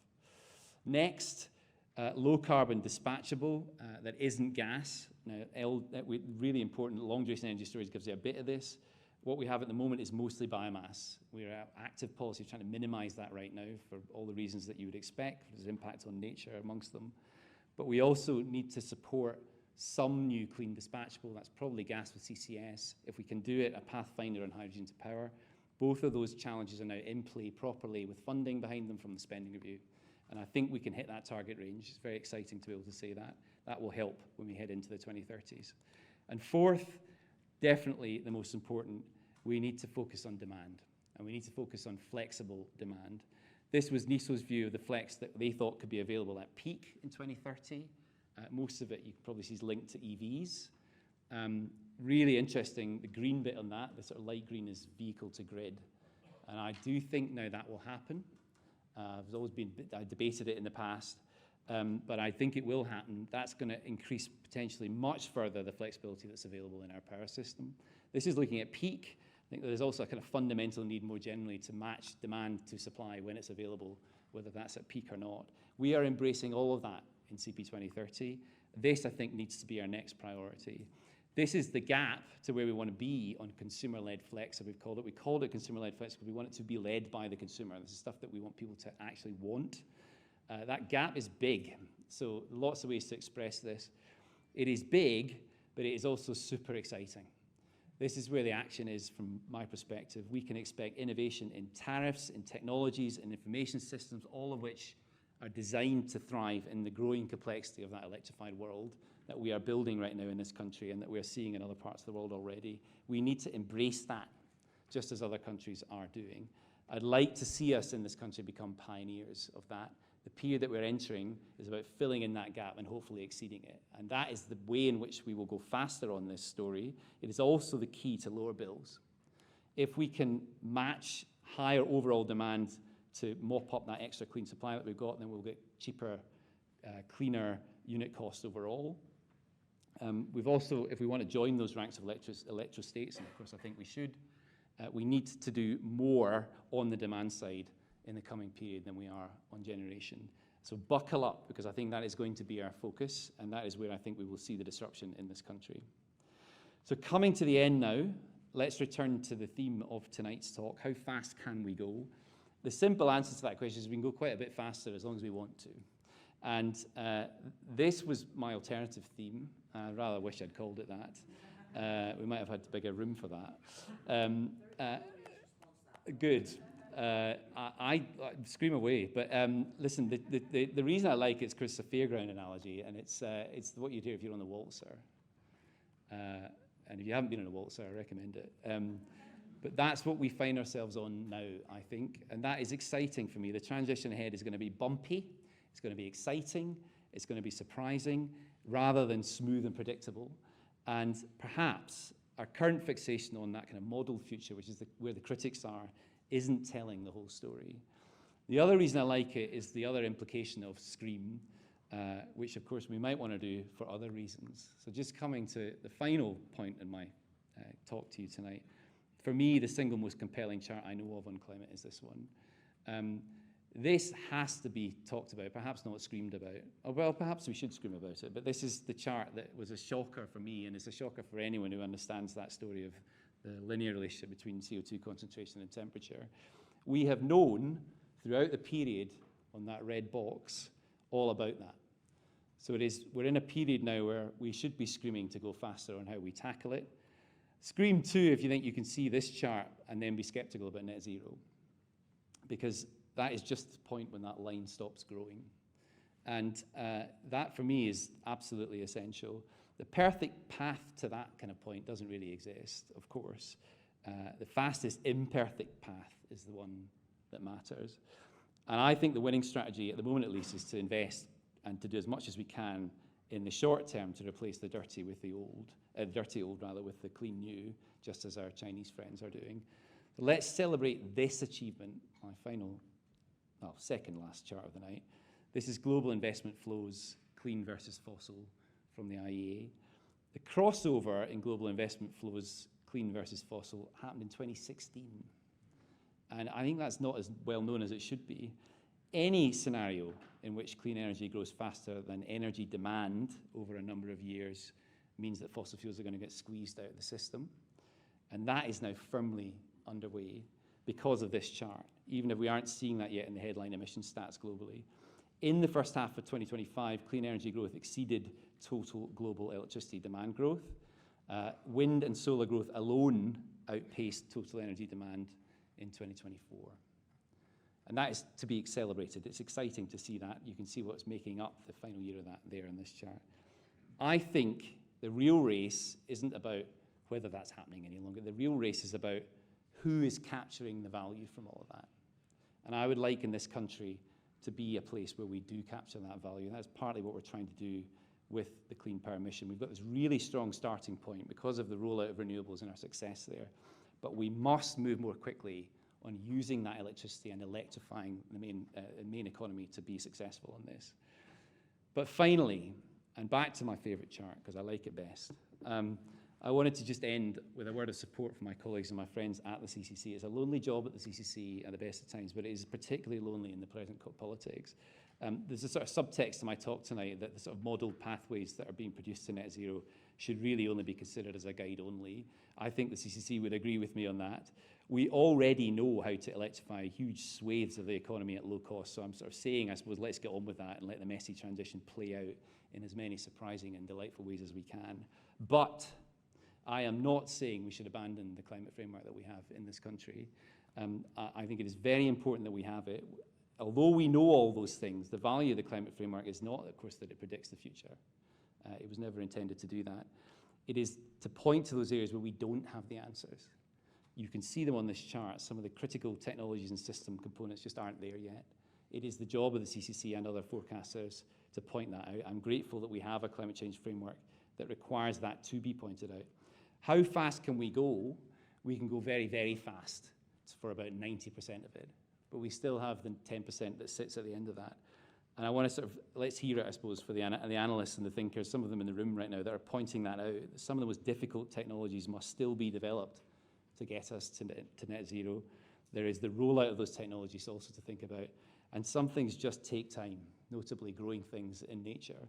Next, low carbon dispatchable that isn't gas. Now, really important, long duration energy storage gives you a bit of this. What we have at the moment is mostly biomass. We're at active policy trying to minimize that right now for all the reasons that you would expect. There's impact on nature amongst them. But we also need to support some new clean dispatchable. That's probably gas with CCS. If we can do it, a pathfinder on hydrogen to power. Both of those challenges are now in play properly with funding behind them from the spending review. And I think we can hit that target range. It's very exciting to be able to say that. That will help when we head into the 2030s. And fourth, definitely the most important, we need to focus on demand. And we need to focus on flexible demand. This was NESO's view of the flex that they thought could be available at peak in 2030. Most of it you can probably see is linked to EVs. Really interesting, the green bit on that, the sort of light green is vehicle to grid. And I do think now that will happen. There's always been, I debated it in the past, but I think it will happen. That's going to increase potentially much further the flexibility that's available in our power system. This is looking at peak. I think there's also a kind of fundamental need more generally to match demand to supply when it's available, whether that's at peak or not. We are embracing all of that in CP 2030. This, I think, needs to be our next priority. This is the gap to where we want to be on consumer-led flex, as we've called it. We called it consumer-led flex because we want it to be led by the consumer. This is stuff that we want people to actually want. That gap is big, so lots of ways to express this. It is big, but it is also super exciting. This is where the action is from my perspective. We can expect innovation in tariffs, in technologies, in information systems, all of which are designed to thrive in the growing complexity of that electrified world that we are building right now in this country and that we are seeing in other parts of the world already. We need to embrace that, just as other countries are doing. I'd like to see us in this country become pioneers of that. The period that we're entering is about filling in that gap and hopefully exceeding it. And that is the way in which we will go faster on this story. It is also the key to lower bills. If we can match higher overall demand to mop up that extra clean supply that we've got, then we'll get cheaper, cleaner unit cost overall. We've also, if we want to join those ranks of electrostates, and of course I think we should, we need to do more on the demand side in the coming period than we are on generation. So buckle up, because I think that is going to be our focus, and that is where I think we will see the disruption in this country. So coming to the end now, let's return to the theme of tonight's talk. How fast can we go? The simple answer to that question is we can go quite a bit faster as long as we want to. And this was my alternative theme. I rather wish I'd called it that. We might have had a bigger room for that. Good. I scream away, but listen, the reason I like it is because it's a fairground analogy, and it's what you'd hear if you're on the waltzer. And if you haven't been on a waltzer, I recommend it. But that's what we find ourselves on now, I think, and that is exciting for me. The transition ahead is going to be bumpy, it's going to be exciting, it's going to be surprising, rather than smooth and predictable. And perhaps our current fixation on that kind of model future, which is where the critics are, isn't telling the whole story. The other reason I like it is the other implication of SCREAM, which of course we might want to do for other reasons. So just coming to the final point in my talk to you tonight, for me, the single most compelling chart I know of on climate is this one. This has to be talked about, perhaps not screamed about. Or, well, perhaps we should scream about it, but this is the chart that was a shocker for me, and it's a shocker for anyone who understands that story of the linear relationship between CO2 concentration and temperature. We have known throughout the period on that red box all about that. So we're in a period now where we should be screaming to go faster on how we tackle it. Scream too if you think you can see this chart and then be skeptical about net zero, because that is just the point when that line stops growing. And that for me is absolutely essential. The perfect path to that kind of point doesn't really exist, of course. The fastest imperfect path is the one that matters. And I think the winning strategy, at the moment at least, is to invest and to do as much as we can in the short term to replace the dirty with the old, with the clean new, just as our Chinese friends are doing. So let's celebrate this achievement, my second last chart of the night. This is global investment flows, clean versus fossil, from the IEA. The crossover in global investment flows, clean versus fossil, happened in 2016. And I think that's not as well known as it should be. Any scenario in which clean energy grows faster than energy demand over a number of years means that fossil fuels are going to get squeezed out of the system. And that is now firmly underway because of this chart, even if we aren't seeing that yet in the headline emission stats globally. In the first half of 2025, clean energy growth exceeded total global electricity demand growth. Wind and solar growth alone outpaced total energy demand in 2024. And that is to be celebrated. It's exciting to see that. You can see what's making up the final year of that there in this chart. I think the real race isn't about whether that's happening any longer. The real race is about who is capturing the value from all of that. And I would liken this country to be a place where we do capture that value. And that's partly what we're trying to do with the Clean Power Mission. We've got this really strong starting point because of the rollout of renewables and our success there. But we must move more quickly on using that electricity and electrifying the main economy to be successful on this. But finally, and back to my favourite chart, because I like it best, I wanted to just end with a word of support from my colleagues and my friends at the CCC. It's a lonely job at the CCC at the best of times, but it is particularly lonely in the present politics. There's a sort of subtext to my talk tonight that the sort of modelled pathways that are being produced to net zero should really only be considered as a guide only. I think the CCC would agree with me on that. We already know how to electrify huge swathes of the economy at low cost, so I'm sort of saying, I suppose, let's get on with that and let the messy transition play out in as many surprising and delightful ways as we can. But I am not saying we should abandon the climate framework that we have in this country. I think it is very important that we have it. Although we know all those things, the value of the climate framework is not, of course, that it predicts the future. It was never intended to do that. It is to point to those areas where we don't have the answers. You can see them on this chart. Some of the critical technologies and system components just aren't there yet. It is the job of the CCC and other forecasters to point that out. I'm grateful that we have a climate change framework that requires that to be pointed out. How fast can we go? We can go very, very fast for about 90% of it. But we still have the 10% that sits at the end of that. And I want to sort of, let's hear it, I suppose, for the analysts and the thinkers, some of them in the room right now that are pointing that out. Some of the most difficult technologies must still be developed to get us to net zero. There is the rollout of those technologies also to think about. And some things just take time, notably growing things in nature.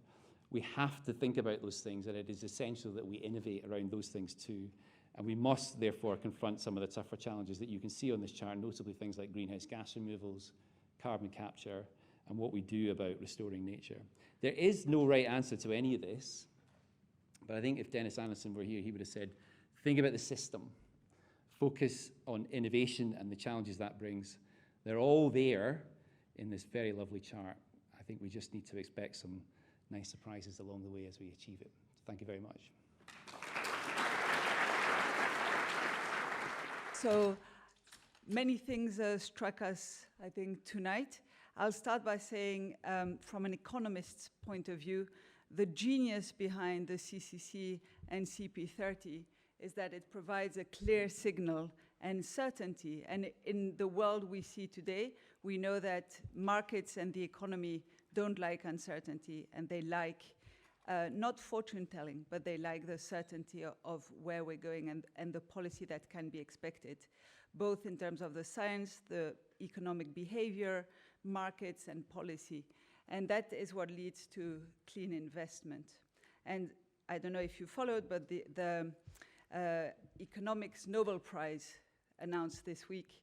We have to think about those things, and it is essential that we innovate around those things too. And we must, therefore, confront some of the tougher challenges that you can see on this chart, notably things like greenhouse gas removals, carbon capture, and what we do about restoring nature. There is no right answer to any of this, but I think if Dennis Anderson were here, he would have said, think about the system. Focus on innovation and the challenges that brings. They're all there in this very lovely chart. I think we just need to expect some nice surprises along the way as we achieve it. Thank you very much. So many things struck us, I think, tonight. I'll start by saying, from an economist's point of view, the genius behind the CCC and CP30 is that it provides a clear signal and certainty. And in the world we see today, we know that markets and the economy don't like uncertainty, and they like not fortune-telling, but they like the certainty of where we're going and the policy that can be expected, both in terms of the science, the economic behavior, markets, and policy. And that is what leads to clean investment. And I don't know if you followed, but the Economics Nobel Prize announced this week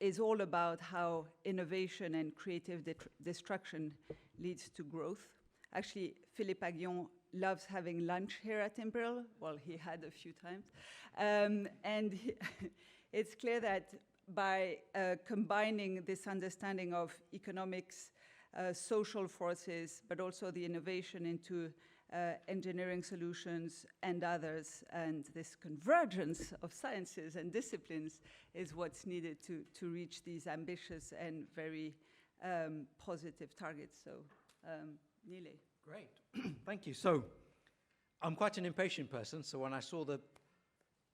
is all about how innovation and creative destruction leads to growth. Actually, Philippe Aghion loves having lunch here at Imperial. Well, he had a few times. And it's clear that by combining this understanding of economics, social forces, but also the innovation into engineering solutions and others, and this convergence of sciences and disciplines is what's needed to reach these ambitious and very positive targets. So, Nilay. Great, thank you. So, I'm quite an impatient person, so when I saw the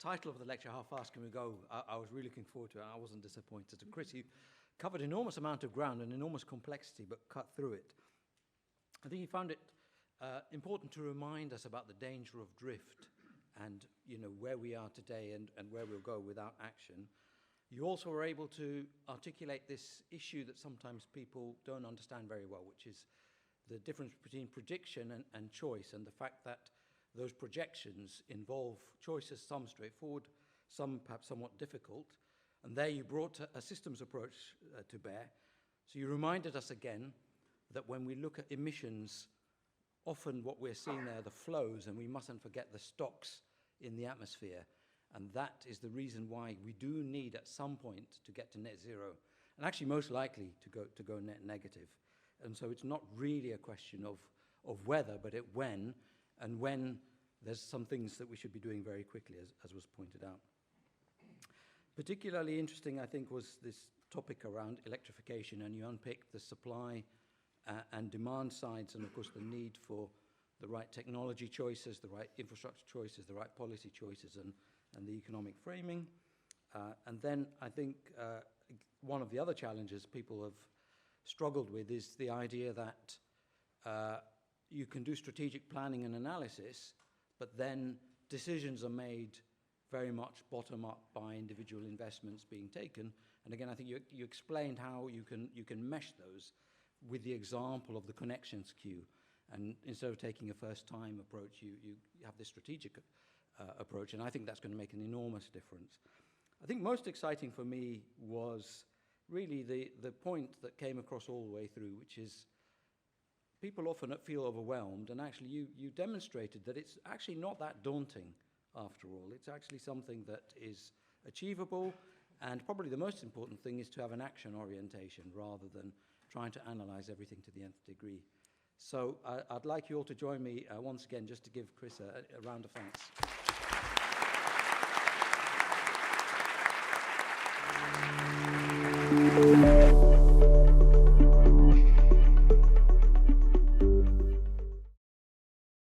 title of the lecture, How Fast Can We Go, I was really looking forward to it. I wasn't disappointed. And Chris, you covered an enormous amount of ground and enormous complexity, but cut through it. I think you found it important to remind us about the danger of drift and, you know, where we are today and where we'll go without action. You also were able to articulate this issue that sometimes people don't understand very well, which is the difference between prediction and choice, and the fact that those projections involve choices, some straightforward, some perhaps somewhat difficult. And there you brought a systems approach to bear. So you reminded us again that when we look at emissions, often what we're seeing there are the flows, and we mustn't forget the stocks in the atmosphere. And that is the reason why we do need at some point to get to net zero, and actually most likely to go net negative. And so it's not really a question of whether, but when, and when there's some things that we should be doing very quickly, as was pointed out. Particularly interesting, I think, was this topic around electrification, and you unpick the supply and demand sides, and of course the need for the right technology choices, the right infrastructure choices, the right policy choices, and the economic framing. And then I think one of the other challenges people have struggled with is the idea that you can do strategic planning and analysis, but then decisions are made very much bottom up by individual investments being taken. And again, I think you explained how you can mesh those with the example of the connections queue. And instead of taking a first-time approach, you have this strategic approach, and I think that's going to make an enormous difference. I think most exciting for me was really the point that came across all the way through, which is people often feel overwhelmed, and actually you demonstrated that it's actually not that daunting after all. It's actually something that is achievable, and probably the most important thing is to have an action orientation rather than trying to analyze everything to the nth degree. So I'd like you all to join me once again just to give Chris a round of thanks.